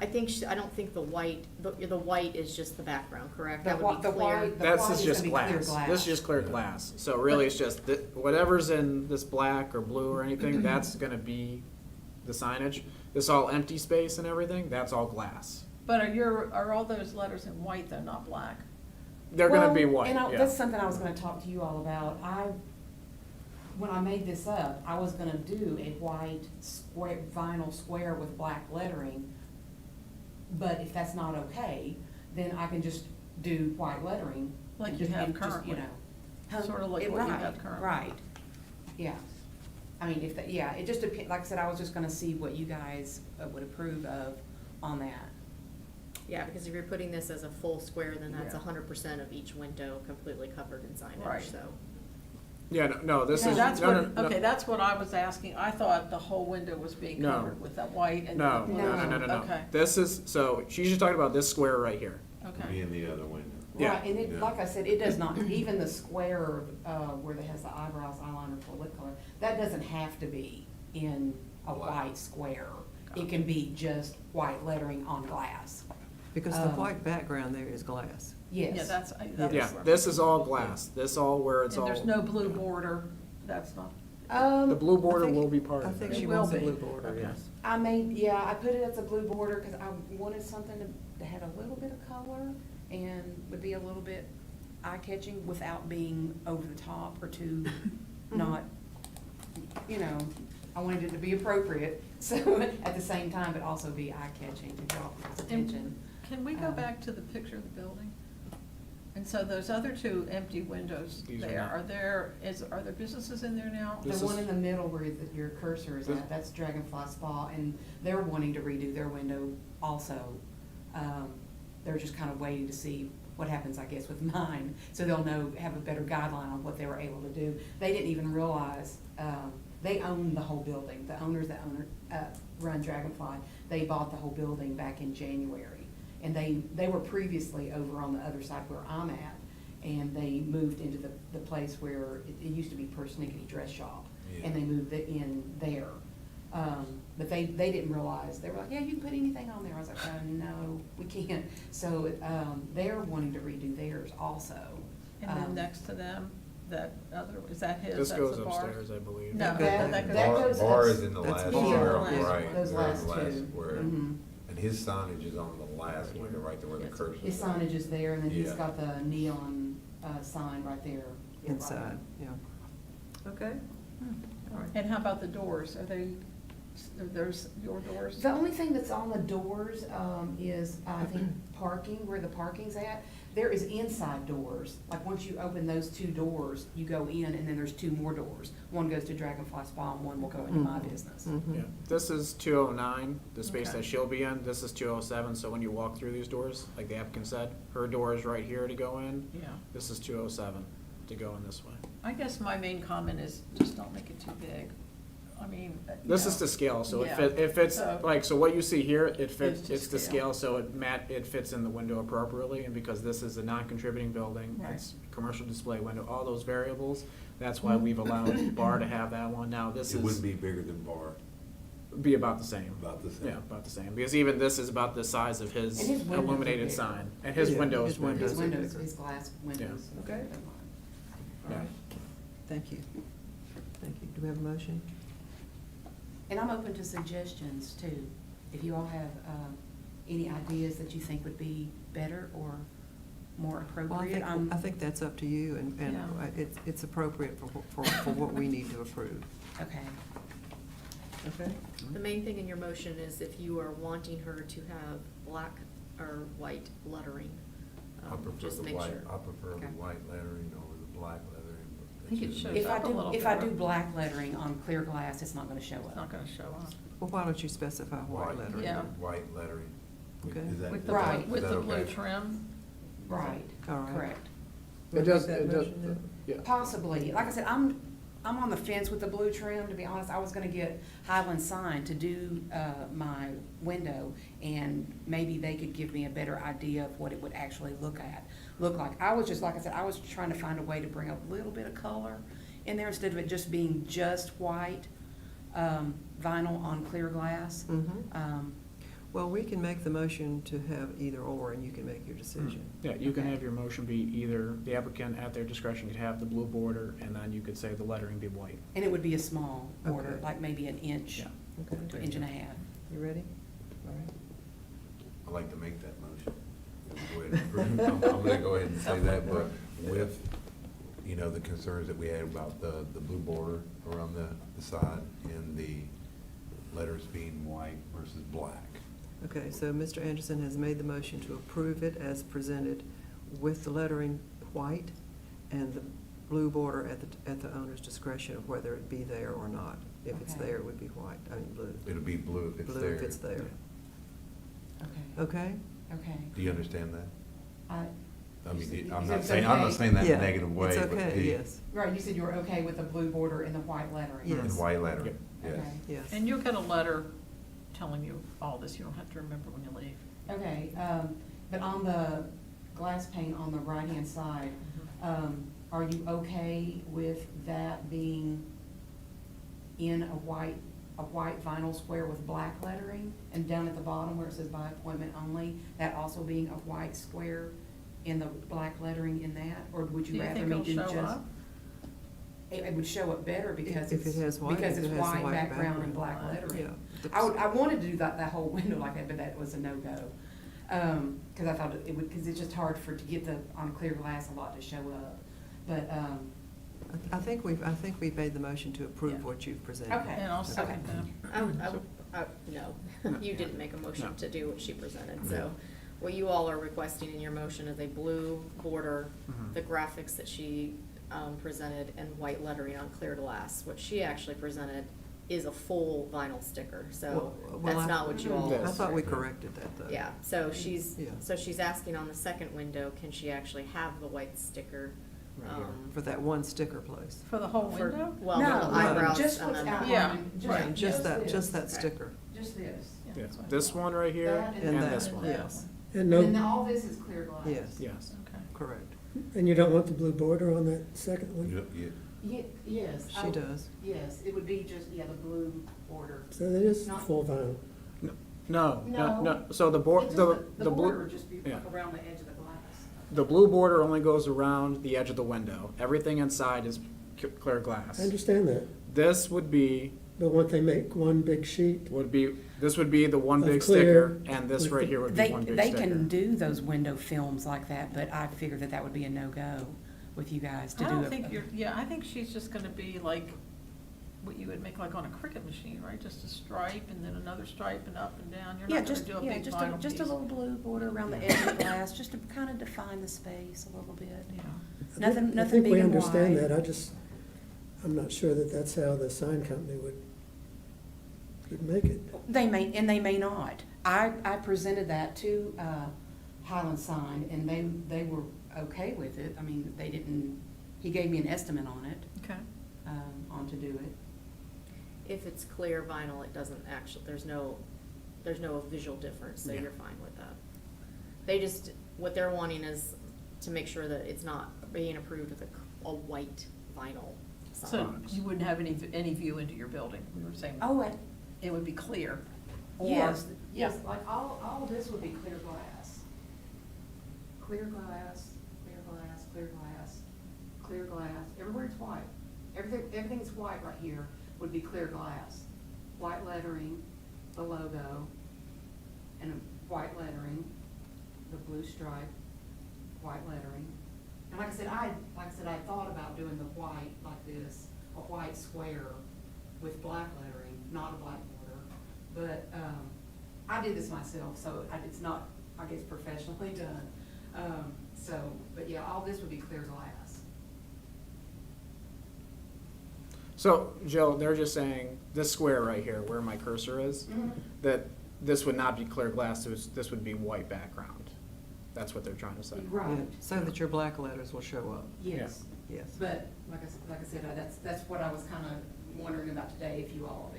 I don't think the white is just the background, correct? The That whi- would be the clear. white- That's white is is just gonna be clear glass. glass. This is just clear glass. So really, it's just, whatever's in this black or blue or anything, that's gonna be the signage. This all empty space and everything, that's all glass. But are all those letters in white though, not black? They're gonna be Well, white, and yeah. that's something I was gonna talk to you all about. When I made this up, I was gonna do a white square, vinyl square with black lettering. But if that's not okay, then I can just do white lettering. Like and you just- have and just, currently. Huh? Sort of like It- what you right, have currently. Right, yeah. I mean, it just depends, like I said, I was just gonna see what you guys would approve of on that. Yeah, because if you're putting this as a full square, then that's Yeah. 100% of each window completely covered in signage, Right. so. Yeah, no, this So is, that's no, no, what, no. okay, that's what I was asking. I thought the whole window was being No. covered with that white and No, the blue. no, no, no, no. Okay, This is, so she's just talking about this square right here. okay. Be in the other window. Yeah. Right, and it, Yeah. like I said, it does not, even the square, where it has the eyebrows, eyeliner for lip color, that doesn't have to be in a Black. white square. It can be just white lettering on glass. Because the Um, white background there is glass. Yes. Yeah, that's. Yeah, this is all glass. This all where it's And all. there's no blue border, that's not, The blue border I think- will be part I of think it. she It will wants a be. blue border, Okay. yes. I made, yeah, I put it as a blue border because I wanted something that had a little bit of color and would be a little bit eye-catching without being over the top or too not, you know, I wanted it to be appropriate, so at the same time, but also be eye-catching to draw people's attention. can we go back to the picture of the building? And so those other two empty windows These are there, not. are there businesses in there now? The This one is- in the middle where your cursor is This- at, that's Dragonfly Spa, and they're wanting to redo their window also. They're just kind of waiting to see what happens, I guess, with mine, so they'll know, have a better guideline on what they were able to do. They didn't even realize, they own the whole building. The owners that run Dragonfly, they bought the whole building back in January. And they were previously over on the other side where I'm at, and they moved into the place where it used to be Persnickety Dress Shop, and they moved it in there. But they didn't realize, they were like, yeah, you can put anything on there. I was like, no, we can't. So, they're wanting to redo theirs also. And then next to them, that other, is that his, This that's goes the bar? upstairs, I believe. No, That- that goes. that Bar, goes bar up- is in the That's last bar. square, Yeah, right, those we're in last the last two. square. Mhm. And his signage is on the last window, right there where the Yes. cursor His is. signage is there, and then he's Yeah. got the neon, sign right there. Inside, yeah. Okay. All right. And how about the doors? Are there's your doors? The only thing that's on the doors, is, I think, parking, where the parking's at. There is inside doors, like once you open those two doors, you go in, and then there's two more doors. One goes to Dragonfly Spa, and one will go into my business. Mhm. Yeah, this is 209, the space Okay. that she'll be in. This is 207, so when you walk through these doors, like the applicant said, her door is right here to go in. Yeah. This is 207 to go in this way. I guess my main comment is just don't make it too big. I mean, This is to scale, so Yeah. it fits, So- like, so what you see here, it fits, It's to it's to scale. scale, so it fits in the window appropriately, and because this is a non-contributing building, Right. it's commercial display window, all those variables, that's why Mm-hmm. we've allowed Bar to have that one. Now, this It wouldn't is, be bigger than bar, be about the same. about the same. Yeah, about the same, because even this is about the size of his And his windows are illuminated bigger. sign, and his Yeah, window is his bigger. windows His are windows, bigger. his glass windows. are Okay. bigger than mine. All right. Thank you. Thank you. Do we have a motion? And I'm open to suggestions too. If you all have, any ideas that you think would be better or more Well, I appropriate, think, I think that's up to you, and Yeah. it's appropriate for what we need to approve. Okay. Okay? The main thing in your motion is if you are wanting her to have black or white lettering, I prefer just the make white, sure. I prefer the Okay. white lettering over the black lettering. I think it It's shows just- up a little If I bit. do black lettering on clear glass, it's not gonna show It's not up. gonna show up. Well, why don't you specify white lettering? Yeah. White lettering. Okay. Is that- With the, Right. blue- with is the that blue okay? trim? Right, All right. correct. It does, Make that it does, motion then? Yeah. Possibly. Like I said, I'm on the fence with the blue trim, to be honest. I was gonna get Highland Sign to do, my window, and maybe they could give me a better idea of what it would actually look like. I was just, like I said, I was trying to find a way to bring a little bit of color in there instead of it just being just white, vinyl on clear glass. Well, we can make the motion to have either or, and you can make your decision. Yeah, you can Okay. have your motion be either, the applicant at their discretion could have the blue border, and then you could say the lettering be white. And it would be a small border, Okay. like maybe an inch Yeah. Okay, to inch and a half. you ready? All right. I'd like to make that motion. Go ahead and approve. I'm gonna go ahead and say that, but with, you know, the concerns that we had about the blue border around the side and the letters being white versus black. Okay, so Mr. Anderson has made the motion to approve it as presented with the lettering white and the blue border at the owner's discretion of whether it be there or not. If it's Okay. there, it would be white, I mean, blue. It'll be blue if it's Blue there. if it's there. Okay, Okay? okay. Do you understand that? I mean, You I'm said not saying, I'm not okay. saying that in Yeah, a negative way, it's but okay, yes, Right, you said you were okay with the blue border and the white lettering? Yes. in white letter, Yep. yes. Okay. yes. And you'll get a letter telling you all this, you don't have to remember when you leave. Okay, but on the glass pane on the right-hand side, are you okay with that being in a white vinyl square with black lettering? And down at the bottom where it says by appointment only, that also being a white square in the black lettering in that? Or would Do you you rather think me it'll do just? show up? It would show up better because If it's, it has white, because if it's it has the white white background and background. black lettering. Yeah. I wanted to do that whole window like that, but that was a no-go. Cause I thought it would, cause it's just hard to get on clear glass a lot to show up. But, I think we've made the motion to approve Yeah. what you've presented. Okay. And I'll second that. No, you didn't make a motion No. to do what she presented, so what you all are requesting in your motion is a blue border, Mhm. the graphics that she presented, and white lettering on clear glass. What she actually presented is a full vinyl sticker, so Well, that's I- not what you all. Yes. I thought we corrected that, though. Yeah, so she's, Yeah. so she's asking on the second window, can she actually have the white sticker? Right here. For that one sticker place. For the whole for- window? Well, no, the eyebrows just and what's then. outlined. Yeah, Right, just this. that sticker. Just this. Yeah, that's what I this thought. one right here, That and that, this one. yes. And And then no, all this is clear glass. Yes. Yes. Okay. Correct. and you don't want the blue border on that second one? Yes. She does. Yes, it would be just, the blue border. So that is Not- full vinyl. No, No. no, so the board, the border blue, would just be yeah. around the edge of the glass. the blue border only goes around the edge of the window. Everything inside is clear I glass. understand that, This would be, but won't they make one big sheet? this would be the one Of big clear sticker, and this with right the- here would be one big They sticker. can do those window films like that, but I figured that would be a no-go with you guys to I do it. don't think I think she's just gonna be like what you would make like on a cricket machine, right? Just a stripe and then another stripe and up and down. You're Yeah, not gonna just, do a yeah, big just vinyl a, just a piece. little blue border around the edge of the glass, just to kind of define the space a little bit. Yeah. Nothing, I nothing think big we and understand wide. that, I'm not sure that that's how the sign company would make it. They may not. I presented that to, Highland Sign, and they were okay with it. I mean, they didn't, he gave me an estimate on it, Okay. on to do it. If it's clear vinyl, it doesn't actually, there's no visual difference, so Yeah. you're fine with that. They just, what they're wanting is to make sure that it's not being approved with a white vinyl So sign. you wouldn't have any view into your building, we were saying. Oh, It would be clear. Or- yes, Yeah. yes, like all of this would be clear glass. Clear glass, clear glass, clear glass, clear glass, everywhere it's white. Everything's white right here would be clear glass. White lettering, the logo, and white lettering, the blue stripe, white lettering. And like I said, I thought about doing the white like this, a white square with black lettering, not a black border. But, I did this myself, so it's not, I guess, professionally done. But yeah, all this would be clear glass. So, Joe, they're just saying, this square right here, where my cursor is, that this would not be clear glass, this would be white background. That's what they're trying to say. Yeah, so that your black letters will show up. Yes, Yes. But like I said, that's what I was kind of wondering about today, if you all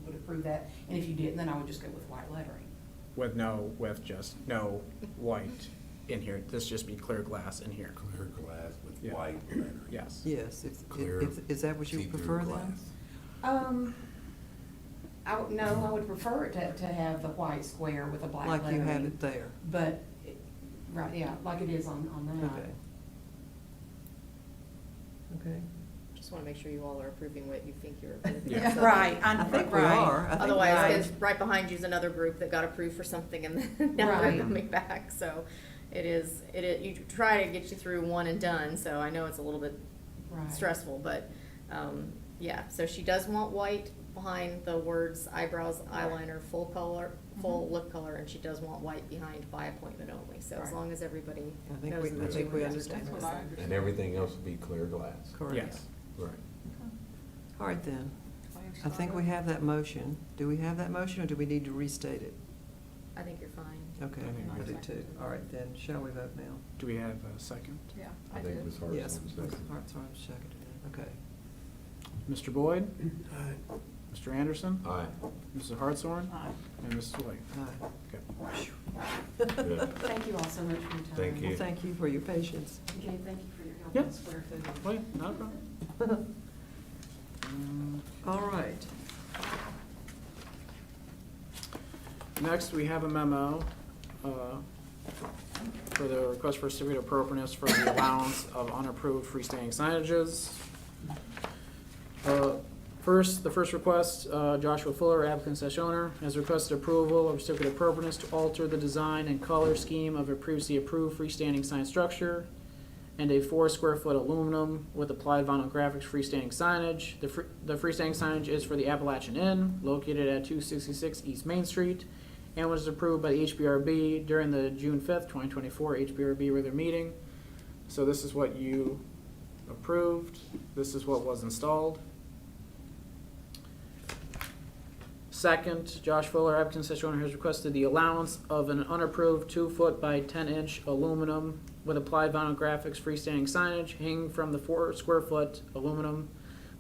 would approve that. And if you didn't, then I would just go with white lettering. With just no white in here. This just be clear glass in here. Clear glass with Yeah. white lettering. Yes. Yes, Clear, is that what you see-through prefer then? glass. No, I would prefer it to have the white square with a black Like lettering. you have it there? But, right, yeah, like it is on that. Okay. Okay. Just wanna make sure you all are approving what you think you're approving. Yeah. So- Right, I think we right. are. I think we Otherwise, are. because right behind you is another group that got approved for something and then now they're Right. coming back, so you try to get you through one and done, so I know it's a little bit Right. stressful, but, yeah, so she does want white behind the words eyebrows, eyeliner, full color, full lip color, and she does want white behind by appointment only, so as Right. long as everybody I think knows. we- and I think we knows understand what's that. going on. And everything else will be clear glass. Correct. Yes. Right. All right then. I think we have that motion. Do we have that motion, or do we need to restate it? I think you're fine. Okay, I think I do we're too. All right then, shall we vote now? Do we have a second? Yeah, I I think did. Ms. Hartson Yes, seconded. Hartshorn seconded it. Okay. Mr. Boyd? Aye. Mr. Anderson? Aye. Mrs. Hartshorn? Aye. And Mrs. White? Aye. Okay. Good. Thank you all so much for your time. Thank you. Well, thank you for your patience. Okay, thank you for your help Yep. on square footage. Wait, not a problem. All right. Next, we have a memo for the request for certificate of appropriateness for the allowance of unapproved freestanding signages. The first request, Joshua Fuller, applicant / owner, has requested approval of certificate of appropriateness to alter the design and color scheme of a previously approved freestanding sign structure and a 4 square foot aluminum with applied vinyl graphics freestanding signage. The freestanding signage is for the Appalachian Inn, located at 266 East Main Street, and was approved by the HPRB during the June 5th, 2024 HPRB regular meeting. So this is what you approved. This is what was installed. Second, Josh Fuller, applicant / owner, has requested the allowance of an unapproved 2 foot by 10 inch aluminum with applied vinyl graphics freestanding signage hanging from the 4 square foot aluminum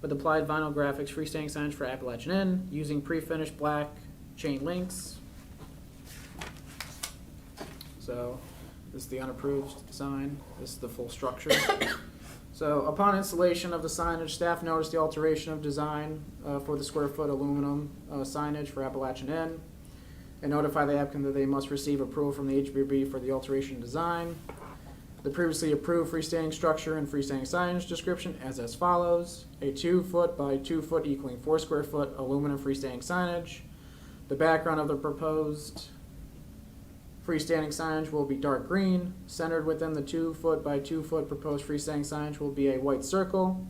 with applied vinyl graphics freestanding signage for Appalachian Inn using pre-finished black chain links. So this is the unapproved design. This is the full structure. So upon installation of the signage, staff noticed the alteration of design for the square foot aluminum signage for Appalachian Inn and notify the applicant that they must receive approval from the HPRB for the alteration design. The previously approved freestanding structure and freestanding signage description as follows: a 2 foot by 2 foot equaling 4 square foot aluminum freestanding signage. The background of the proposed freestanding signage will be dark green. Centered within the 2 foot by 2 foot proposed freestanding signage will be a white circle.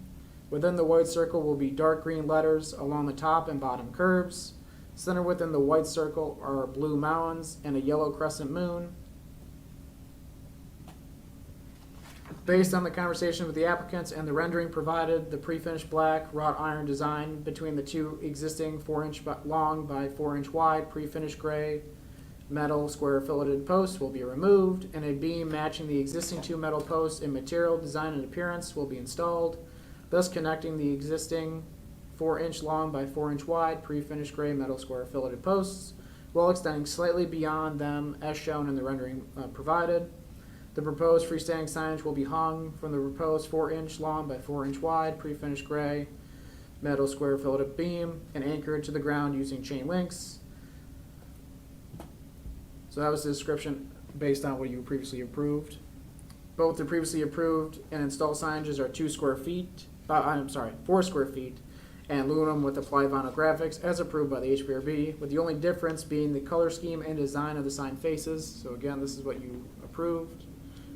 Within the white circle will be dark green letters along the top and bottom curves. Centered within the white circle are blue mountains and a yellow crescent moon. Based on the conversation with the applicants and the rendering provided, the pre-finished black wrought iron design between the 2 existing 4-inch long by 4-inch wide pre-finished gray metal square filleted posts will be removed, and a beam matching the existing 2 metal posts in material, design, and appearance will be installed, thus connecting the existing 4-inch long by 4-inch wide pre-finished gray metal square filleted posts while extending slightly beyond them as shown in the rendering provided. The proposed freestanding signage will be hung from the proposed 4-inch long by 4-inch wide pre-finished gray metal square filleted beam and anchored to the ground using chain links. So that was the description based on what you previously approved. Both the previously approved and installed signages are 4 square feet, and aluminum with applied vinyl graphics as approved by the HPRB, with the only difference being the color scheme and design of the sign faces. So again, this is what you approved.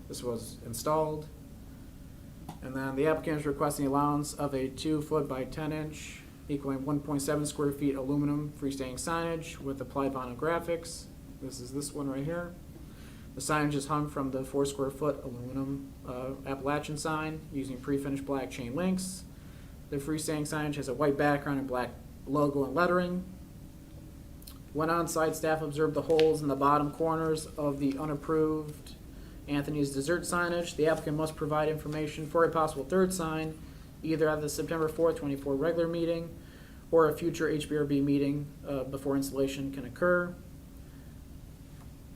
This was installed. And then the applicant is requesting allowance of a 2 foot by 10 inch equaling 1.7 square feet aluminum freestanding signage with applied vinyl graphics. This is this one right here. The signage is hung from the 4 square foot aluminum Appalachian sign using pre-finished black chain links. The freestanding signage has a white background and black logo and lettering. When on site, staff observed the holes in the bottom corners of the unapproved Anthony's Dessert signage. The applicant must provide information for a possible third sign, either at the September 4th, 24 regular meeting or a future HPRB meeting before installation can occur.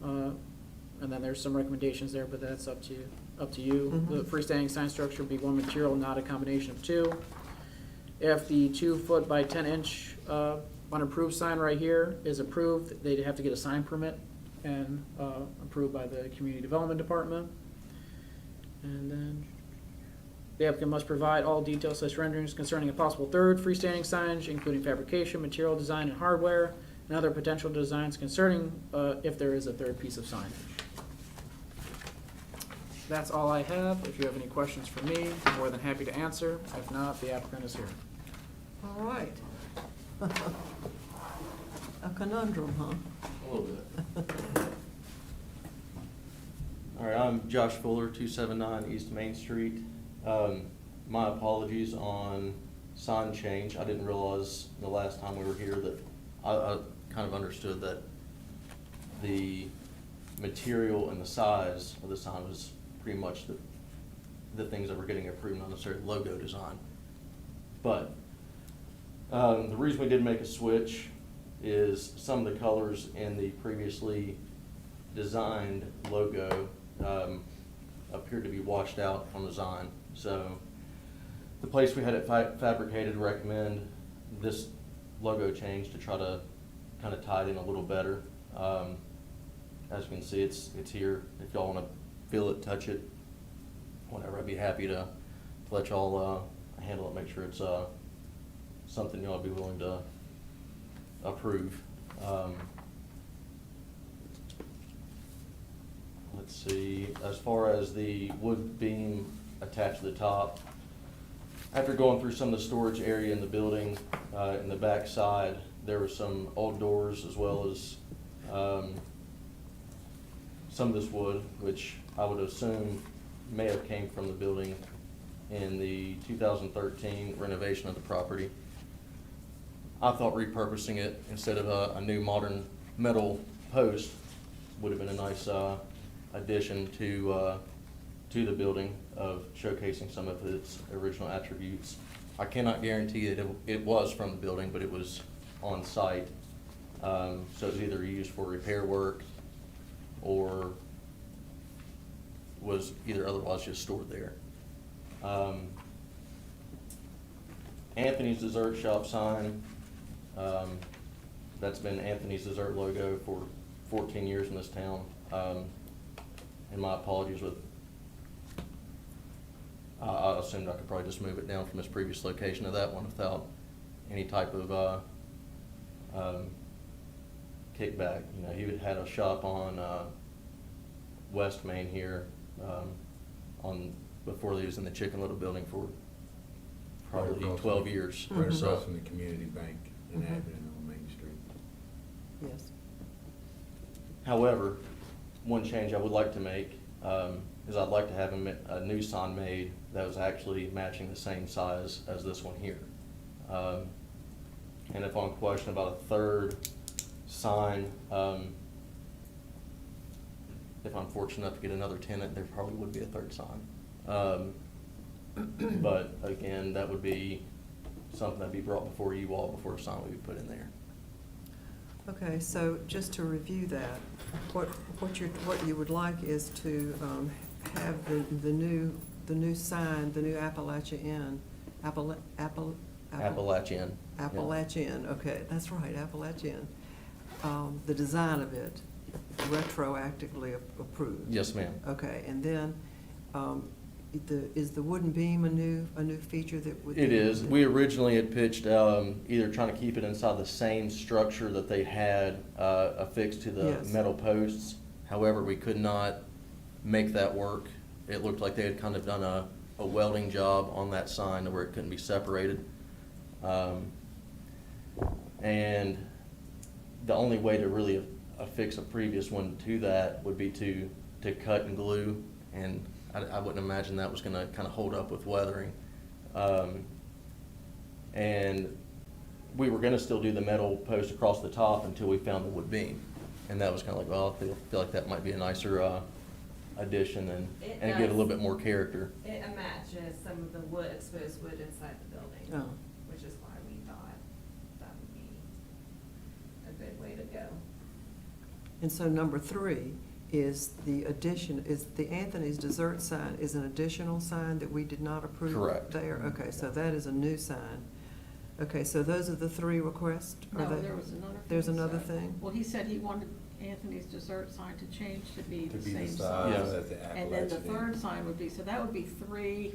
And then there's some recommendations there, but that's up to you. Mhm. The freestanding sign structure be one material, not a combination of two. If the 2 foot by 10 inch unapproved sign right here is approved, they'd have to get a sign permit and approved by the Community Development Department. And then the applicant must provide all details such renderings concerning a possible third freestanding signage, including fabrication, material design, and hardware, and other potential designs concerning if there is a third piece of signage. That's all I have. If you have any questions for me, I'm more than happy to answer. If not, the applicant is here. All right. A conundrum, huh? A little bit. All right, I'm Josh Fuller, 279 East Main Street. My apologies on sign change. I didn't realize the last time we were here that I kind of understood that the material and the size of the sign was pretty much the things that were getting approved, not necessarily logo design. But the reason we did make a switch is some of the colors in the previously designed logo appeared to be washed out from the design. So the place we had it fabricated recommend this logo change to try to kind of tie it in a little better. As you can see, it's here. If y'all want to feel it, touch it, whatever, I'd be happy to let y'all handle it, make sure it's something y'all be willing to approve. Let's see, as far as the wood beam attached to the top, after going through some of the storage area in the building, in the back side, there were some old doors as well as some of this wood, which I would assume may have came from the building in the 2013 renovation of the property. I thought repurposing it instead of a new modern metal post would have been a nice addition to the building of showcasing some of its original attributes. I cannot guarantee that it was from the building, but it was on site. So it was either used for repair work or was either otherwise just stored there. Anthony's Dessert Shop sign, that's been Anthony's Dessert logo for 14 years in this town. And my apologies with, I assumed I could probably just move it down from its previous location to that one without any type of kickback. You know, he had a shop on West Main here before he was in the Chicken Little building for probably 12 years. Right So- across from the community bank in Mhm. Abilene on Main Street. Yes. However, one change I would like to make is I'd like to have a new sign made that was actually matching the same size as this one here. And if on question about a third sign, if I'm fortunate enough to get another tenant, there probably would be a third sign. But again, that would be something that'd be brought before you all before a sign would be put in there. Okay, so just to review that, what you would like is to have the new sign, the new Appalachia Inn, Appalachian. Appalachian, okay, that's right, Appalachian. The design of it retroactively approved. Yes, ma'am. Okay, and then, is the wooden beam a new feature that would? It is. We originally had pitched either trying to keep it inside the same structure that they had affixed to the Yes. metal posts. However, we could not make that work. It looked like they had kind of done a welding job on that sign to where it couldn't be separated. And the only way to really affix a previous one to that would be to cut and glue, and I wouldn't imagine that was gonna kind of hold up with weathering. And we were gonna still do the metal post across the top until we found the wood beam. And that was kind of like, well, I feel like that might be a nicer addition It and get a little does. bit more character. It matches some of the wood, exposed wood inside the building, Oh. which is why we thought that would be a good way to go. And so number 3 is the addition, is the Anthony's Dessert sign is an additional sign that we did not approve Correct. there? Okay, so that is a new sign. Okay, so those are the 3 requests? Are No, they- there was another thing. There's he another said. thing? Well, he said he wanted Anthony's Dessert sign to change to be To the be the same size size. as the And then the Appalachian. third sign would be, so that would be 3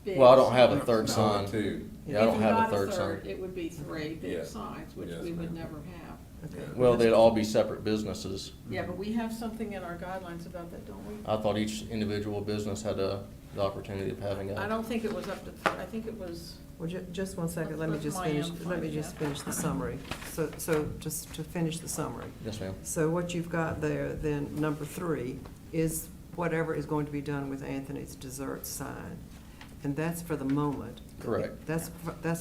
big. Well, I don't have a signs. third No, sign. two. Yeah, I don't have a third If you got a third, sign. it would be 3 big Yes. signs, which Yes, we would ma'am. never have. Okay. Well, they'd all be separate businesses. Yeah, but we have something in our guidelines about that, don't we? I thought each individual business had the opportunity of having a. I don't think it was up to, I think it was, Well, just one second, let me Let's just my finish, end let me find just that. finish the summary. So just to finish the summary. Yes, ma'am. So what you've got there, then number 3 is whatever is going to be done with Anthony's Dessert sign. And that's for the moment. Correct. That's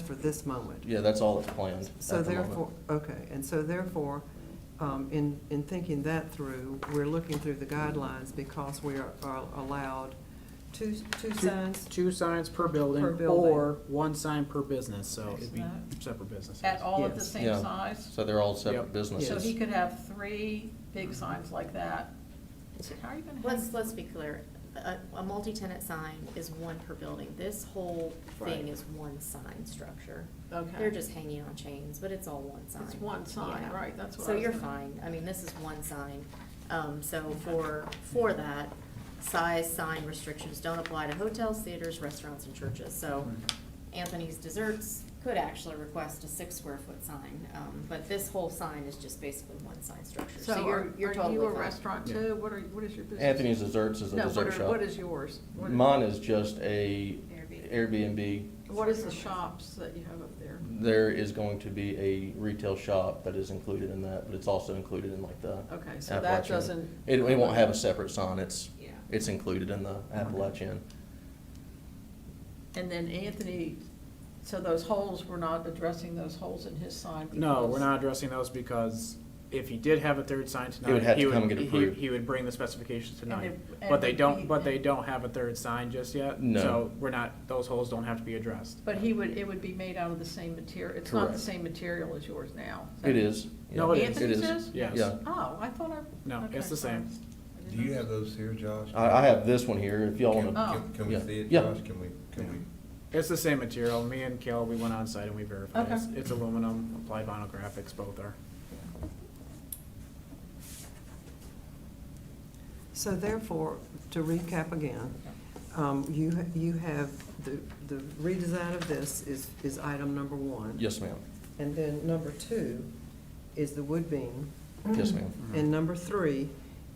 for this moment. Yeah, that's all that's planned So at the moment. therefore, okay, and so therefore, in thinking that through, we're looking through the guidelines because we are allowed two signs? 2 signs per building, Per building. or 1 sign per business, so it'd be separate businesses. at all of the Yes. same Yeah. size? So they're all separate Yep. So businesses. he could have 3 big signs like that. How are you gonna have? Let's be clear, a multi-tenant sign is 1 per building. This whole thing Right. is 1 sign structure. Okay. They're just hanging on chains, but it's all 1 sign. It's 1 sign, Yeah. right, that's what I So was you're gonna- fine. I mean, this is 1 sign. So for that, size sign restrictions don't apply to hotels, theaters, restaurants, and churches. So Anthony's Desserts could actually request a 6 square foot sign, but this whole sign is just basically 1 sign structure. So you're are totally you a fine. restaurant Yeah. too? What is your business? Anthony's Desserts is a No, dessert shop. what is yours? What- Mine is just a Airbnb. What is the shops that you have up there? There is going to be a retail shop that is included in that, but it's also included in like the. Okay, so that Appalachian. doesn't. It won't have a separate sign, it's, Yeah. it's included in the Appalachian. And then Anthony, so those holes, we're not addressing those holes in his sign? No, we're because- not addressing those because if he did have a 3rd sign tonight. would have to come and get approved. He would bring the specifications tonight. And But they would don't, be- but they don't have a 3rd sign just yet. No. So we're not, those holes don't have to be addressed. But it would be made out of the same material, it's not the Correct. same material as yours now? It is. No, yeah. it is. Anthony's It is? Yes. Yeah. Oh, I thought I. No, okay, it's the sorry. same. I didn't Do you know. have those here, Josh? I have this one here, if y'all Can- wanna. Oh. Can we Yeah. see it, Yeah. Josh? Can we? It's the same material. Me and Kel, we went on site and we verified. Okay. It's aluminum, applied vinyl graphics, both are. So therefore, to recap again, you have, the redesign of this is item number 1. Yes, ma'am. And then number 2 is the wood beam. Yes, ma'am. And number 3,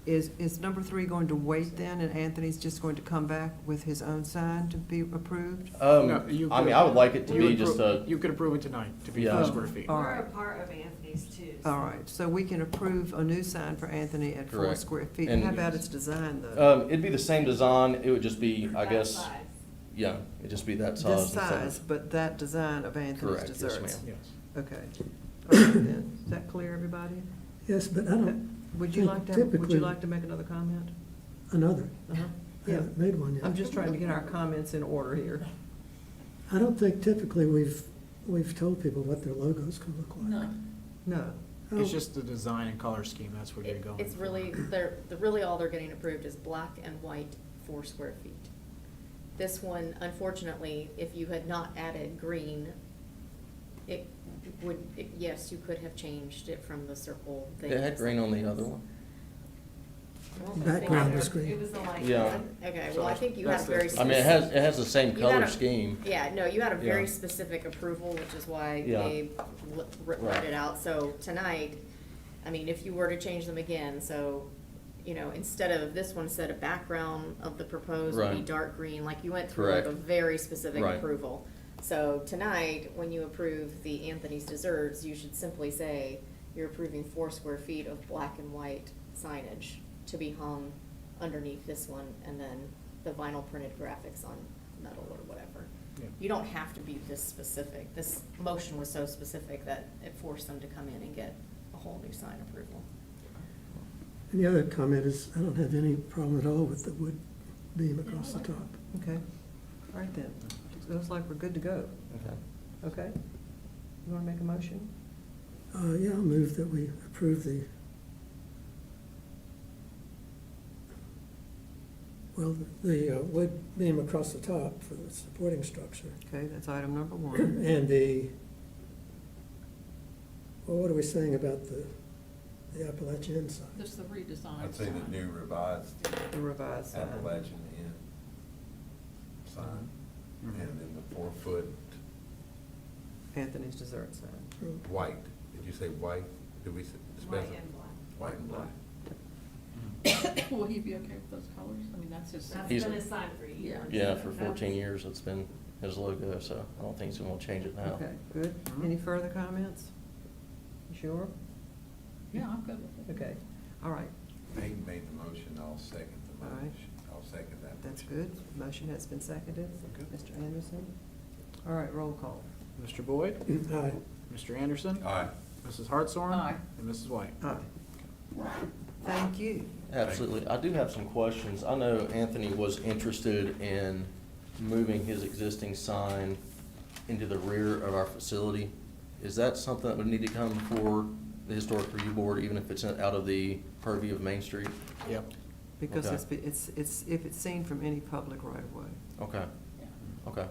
is number 3 going to wait then, and Anthony's just going to come back with his own sign to be approved? No, you I mean, could- I would like it to you be would just appro- a, You could approve it tonight to be Yeah. 4 square feet. All We're right. a part of Anthony's too. All right, so we can approve a new sign for Anthony at 4 Correct. square feet. And- How about its design, though? it'd be the same design, it would just be, I That guess, size. yeah, it'd just be that size. This instead of- size, but that design of Anthony's Correct, yes, Desserts? ma'am. Yes. Okay. All right, then. Is that clear, everybody? Yes, but I don't, Would you think like to, would you typically- like to make another comment? another, Uh-huh. I Yeah, haven't made one yet. I'm just trying to get our comments in order here. I don't think typically we've told people what their logos can look like. No. No. I It's don't- just the design and color scheme, that's what you're going for. It's really, really all they're getting approved is black and white 4 square feet. This one, unfortunately, if you had not added green, yes, you could have changed it from the circle thing. It had green on the other one. Background is green. It was the light. Yeah. Okay, well, I think you had a That's very the- specific. I mean, it has the same You color had a- scheme. Yeah, no, you had a very Yeah. specific approval, which is why Yeah. they read Right. it out. So tonight, I mean, if you were to change them again, so, instead of, this one said a background of the proposed would be Right. dark green, like you went through like a Correct. very specific Right. approval. So tonight, when you approve the Anthony's Desserts, you should simply say you're approving 4 square feet of black and white signage to be hung underneath this one, and then the vinyl printed graphics on metal or whatever. Yeah. You don't have to be this specific. This motion was so specific that it forced them to come in and get a whole new sign approval. And the other comment is, I don't have any problem at all with the wood beam across the top. Okay, all right then. Looks like we're good to go. Okay. Okay? You wanna make a motion? Yeah, I'll move that we approve the, well, the wood beam across the top for the supporting structure. Okay, that's item number one. And well, what are we saying about the Appalachian side? Just the redesigned I'd say the sign. new revised The revised sign. Appalachian Inn sign, and then the 4-foot Anthony's dessert sign. white. Did you say white? Did we specify? White and black. White and black. Will he be okay with those colors? I mean, that's his. That's He's- been his sign for years. Yeah, for 14 years, it's been his logo, so I don't think he's gonna change it now. Okay, good. Any further comments? You sure? Yeah, I'm good with it. Okay, all right, Peyton made the motion, I'll second the All right. motion. I'll second that. that's motion. good. Motion has been seconded. Good. Mr. Anderson? All right, roll call. Mr. Boyd? Aye. Mr. Anderson? Aye. Mrs. Hartshorn? Aye. And Mrs. White? Aye. Thank you. Absolutely. I do have some questions. I know Anthony was interested in moving his existing sign into the rear of our facility. Is that something that would need to come before the Historic Review Board, even if it's out of the purview of Main Street? Yep. Because Okay. it's, if it's seen from any public right of way. Okay, okay,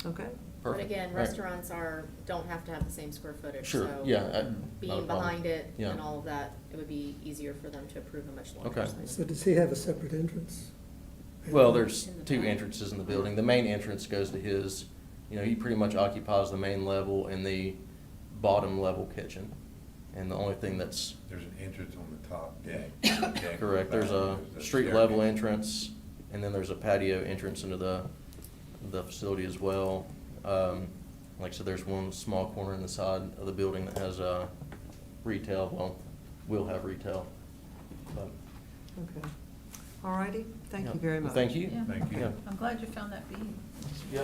Okay? But perfect. again, All right. restaurants don't have to have the same square footage, Sure, so yeah, not a being problem. behind it Yeah. and all of that, it would be easier for them to approve a much larger Okay. sign. So does he have a separate entrance? Well, there's two entrances in the building. The main entrance goes to his, he pretty much occupies the main level and the bottom level kitchen. And the only thing that's There's an entrance on the top deck. correct, there's a street level entrance, and then there's a patio entrance into the facility as well. Like I said, there's one small corner in the side of the building that has retail, well, will have retail. But, Okay. All righty, thank you yeah. very much. Thank you. Yeah. Thank you. Yeah. I'm glad you found that beam. Yeah.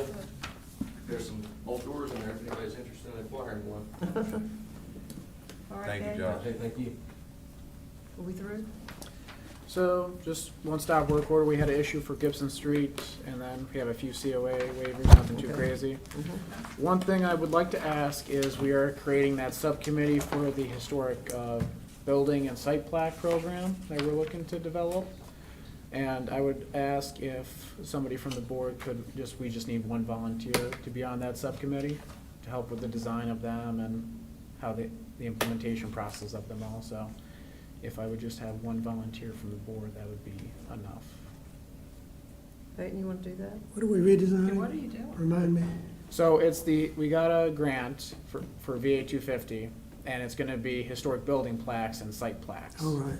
There's some old doors in there if anybody's interested in acquiring one. All right, Thank you, Dave, Josh. Okay, thank you. Are we through? So, just one-stop work order, we had an issue for Gibson Street, and then we have a few COA waivers, nothing too Okay. crazy. Mhm. One thing I would like to ask is we are creating that subcommittee for the historic building and site plat program that we're looking to develop. And I would ask if somebody from the board could we just need one volunteer to be on that subcommittee to help with the design of them and how the implementation process of them also. If I would just have one volunteer from the board, that would be enough. Peyton, you want to do that? What are we redesigning? What are you doing? Remind me. So we got a grant for VA 250, and it's gonna be historic building plaques and site plaques. All right.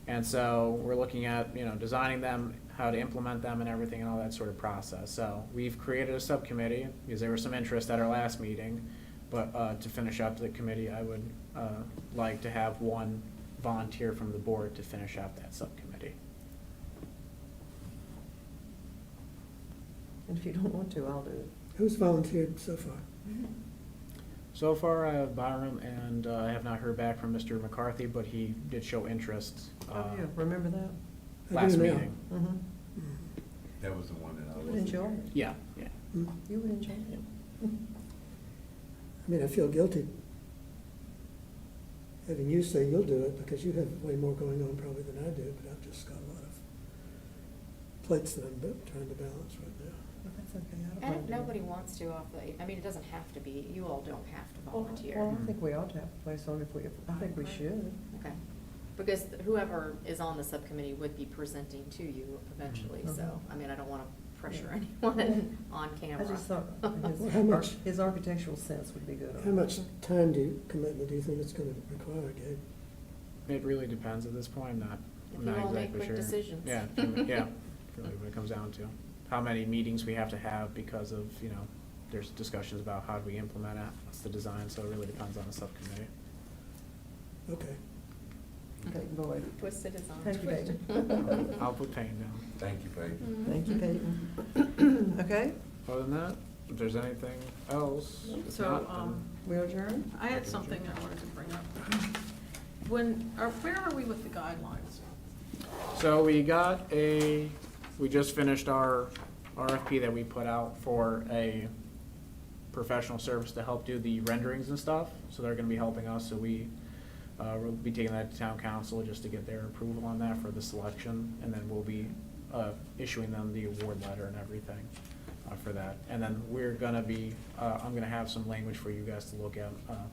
And so we're looking at, designing them, how to implement them and everything and all that sort of process. So we've created a subcommittee because there was some interest at our last meeting. But to finish up the committee, I would like to have one volunteer from the board to finish out that subcommittee. And if you don't want to, I'll do it. Who's volunteered so far? So far, I have Byram, and I have not heard back from Mr. McCarthy, but he did show interest Oh, yeah, remember that? I last do now. meeting. Mm-hmm. That was the one that I You was. would enjoy it. Yeah, yeah. Hmm. You would enjoy it. I mean, I feel guilty having you say you'll do it because you have way more going on probably than I do, but I've just got a lot of plates that I'm trying to balance right now. But that's okay. I don't And if mind doing it. nobody wants to it doesn't have to be, you all don't have to Well, volunteer. Well, I think we ought to have a place on if I think we should. Okay, because whoever is on the subcommittee would be presenting to you eventually, so, Mhm. I don't wanna pressure anyone on I camera. just thought Well, how much- his architectural sense would be good. How much commitment do you think it's gonna require, Gabe? It really depends at this point. I'm not If exactly you sure. all make quick decisions. Yeah, yeah, really what it comes down to. How many meetings we have to have because of, there's discussions about how do we implement it, what's the design, so it really depends on the subcommittee. Okay. Peyton Boyd. Twisted is on. Thank you, Twisted. Peyton. I'll put Payne down. Thank you, Peyton. Thank you, Peyton. Okay, Other than that, if there's anything else, if So, not, then- we adjourn? I had something I wanted to bring up. where are we with the guidelines? So we just finished our RFP that we put out for a professional service to help do the renderings and stuff. So they're gonna be helping us, so we'll be taking that to town council just to get their approval on that for the selection. And then we'll be issuing them the award letter and everything for that. And then we're gonna be, I'm gonna have some language for you guys to look at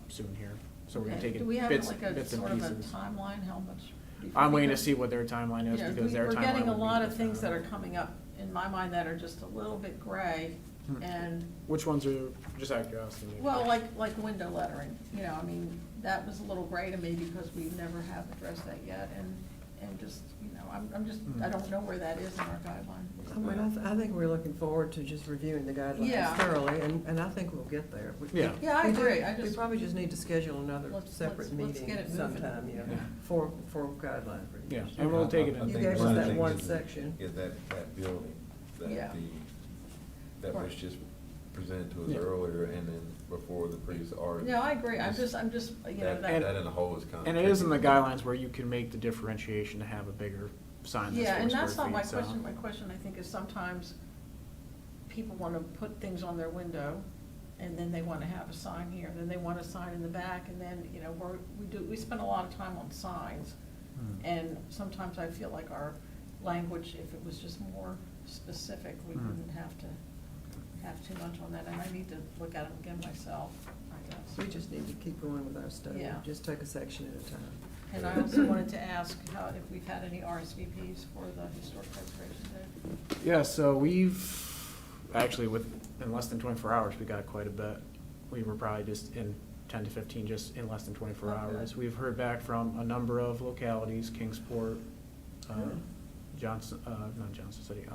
soon here. So we're gonna Okay. take Do it we have bits like a bits and sort of a pieces. timeline, how much? I'm waiting to because- see what their timeline is, Yeah, because their timeline we're getting a would be lot of different. things that are coming up in my mind that are just a little bit gray, and, Which ones are, just out of curiosity? maybe? well, like window lettering, you know, I mean, that was a little gray to me because we never have addressed that yet, and just, you know, I'm just, I don't know where that is in our guideline. I mean, I think we're looking forward to just reviewing the guidelines Yeah. thoroughly, and I think we'll get there. Yeah. Yeah, I We do- agree. I We just- probably just need to schedule another Let's separate get meeting it moving. sometime, Yeah. for guideline reviews. Yeah, and we'll take it You in. gave us that one section. Is that building, Yeah. that was Right. just presented to us Yeah. earlier and then before the previous art. No, I agree, I'm just, you know, That that, in the whole is kind of. And it is in the guidelines where you can make the differentiation to have a bigger sign that's yeah, 4 and square that's not feet, my so- question. My question, I think, is sometimes people want to put things on their window, and then they want to have a sign here, then they want a sign in the back, and then, you know, we spend a lot of time on signs. Hmm. And sometimes I feel like our language, if it was just more specific, we Hmm. wouldn't have to have too much on that, and I need to look at it again myself, I guess. We just need to keep going with our study, Yeah. just take a section at a time. And I also wanted to ask if we've had any RSVPs for the Historic Preservation Day. Yeah, so we've, actually, in less than 24 hours, we got quite a bit. We were probably just in 10 to 15, just in less than 24 Okay. hours. We've heard back from a number of localities, Kingsport, Good. not Johnson City,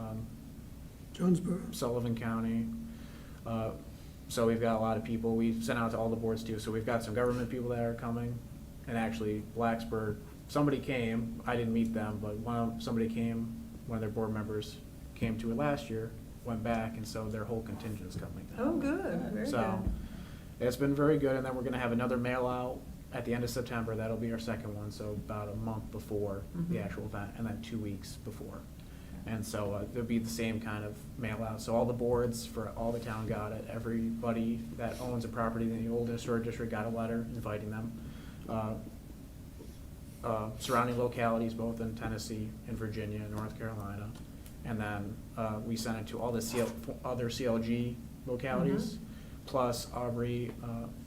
Jonesboro. Sullivan County. So we've got a lot of people. We've sent out to all the boards too. So we've got some government people that are coming. And actually, Blacksburg, somebody came, I didn't meet them, but somebody came, one of their board members came to it last year, went back, and so their whole contingent is coming now. Oh, good, very So, good. it's been very good, and then we're gonna have another mail out at the end of September. That'll be our second one, so about a month before the Mhm. actual event, and then 2 weeks before. And so there'll be the same kind of mail out. So all the boards for all the town got it. Everybody that owns a property in the old historic district got a letter inviting them. Surrounding localities, both in Tennessee and Virginia and North Carolina. And then we sent it to all the other CLG localities. Plus Aubrey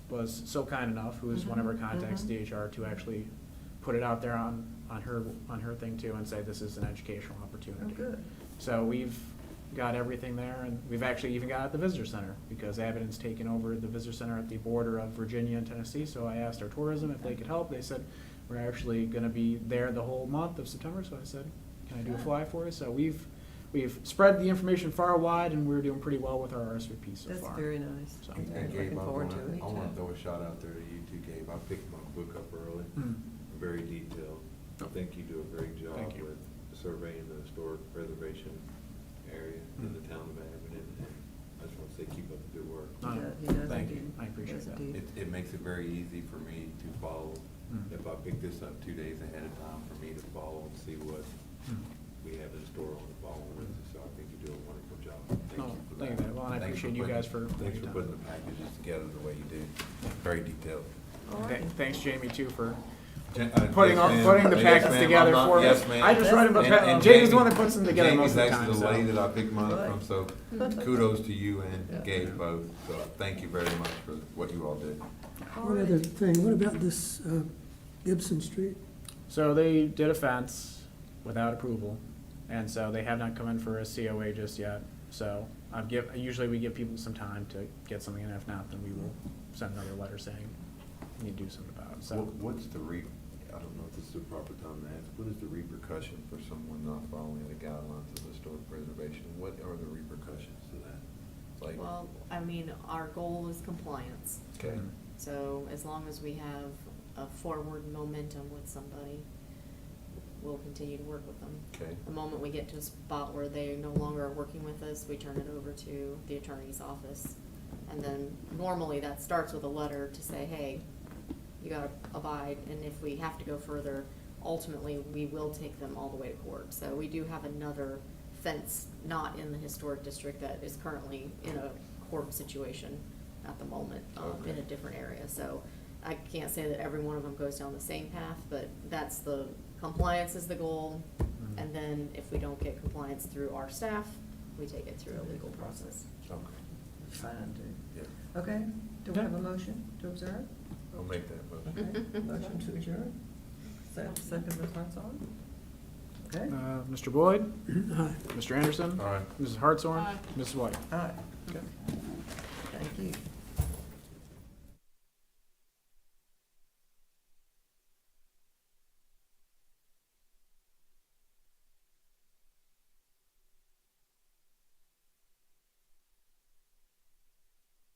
was so kind enough, who was one of our contacts, Mhm. DHR, to actually put it out there on her thing too, and say this is an educational opportunity. Oh, good. So we've got everything there, and we've actually even got it at the visitor center, because Abington's taken over the visitor center at the border of Virginia and Tennessee. So I asked our tourism if they could help. They said, we're actually gonna be there the whole month of September, so I said, can I do a fly for you? So we've spread the information far wide, and we're doing pretty well with our RSVP so That's far. very nice. So- And I'm Gabe, looking forward to it. I wanna throw a shout out there to you too, Gabe. I picked my book up early, Mm. very detailed. I think you do a great job Thank you. with surveying the historic preservation area in the town of Abington. And I just wanna say, keep up the good work. He does Thank you. indeed. I appreciate He does that. indeed. It makes it very easy for me to follow. Mm. If I pick this up 2 days ahead of time, for me to follow and see what Mm. we have in store on the following Wednesday. So I think you do a wonderful job. Oh, Thank you for thank that. you. Well, and I Thanks appreciate you putting- guys for Thanks your for time. putting the packages together the way you do. Very detailed. All right. Thanks, Jamie, too, for Putting putting the packets together for me. Yes, ma'am. I just write them, And Jamie's the one that puts them together most of the Jamie's time, actually the so. lady that I picked mine Right. from, so kudos to you Yeah. and Gabe both. So thank you very much for what you all did. All One right. other thing, what about this Gibson Street? So they did a fence without approval, and so they have not come in for a COA just yet. So usually we give people some time to get something in. If not, then we will send another letter saying you need to do something about it. So What's the I don't know if this is the proper time to ask, what is the repercussion for someone not following the guidelines of historic preservation? What are the repercussions to that? Like, Well, I mean, our goal is compliance. okay, So as long as we have a forward momentum with somebody, we'll continue to work with them. okay, The moment we get to a spot where they no longer are working with us, we turn it over to the attorney's office. And then normally that starts with a letter to say, hey, you gotta abide, and if we have to go further, ultimately, we will take them all the way to court. So we do have another fence not in the historic district that is currently in a court situation at the moment, in a different area. So I can't say that every one of them goes down the same path, but that's the, compliance is the goal. And then if we don't get compliance through our staff, we take it through a legal process. Okay. Fine, too. Yeah, Okay, do we have a motion to observe? I'll make that motion. Okay, motion to adjourn. Second, Ms. Hartshorn. Okay. Mr. Boyd? Aye. Mr. Anderson? Aye. Mrs. Hartshorn? Aye. Mrs. White? Aye. Okay. Thank you.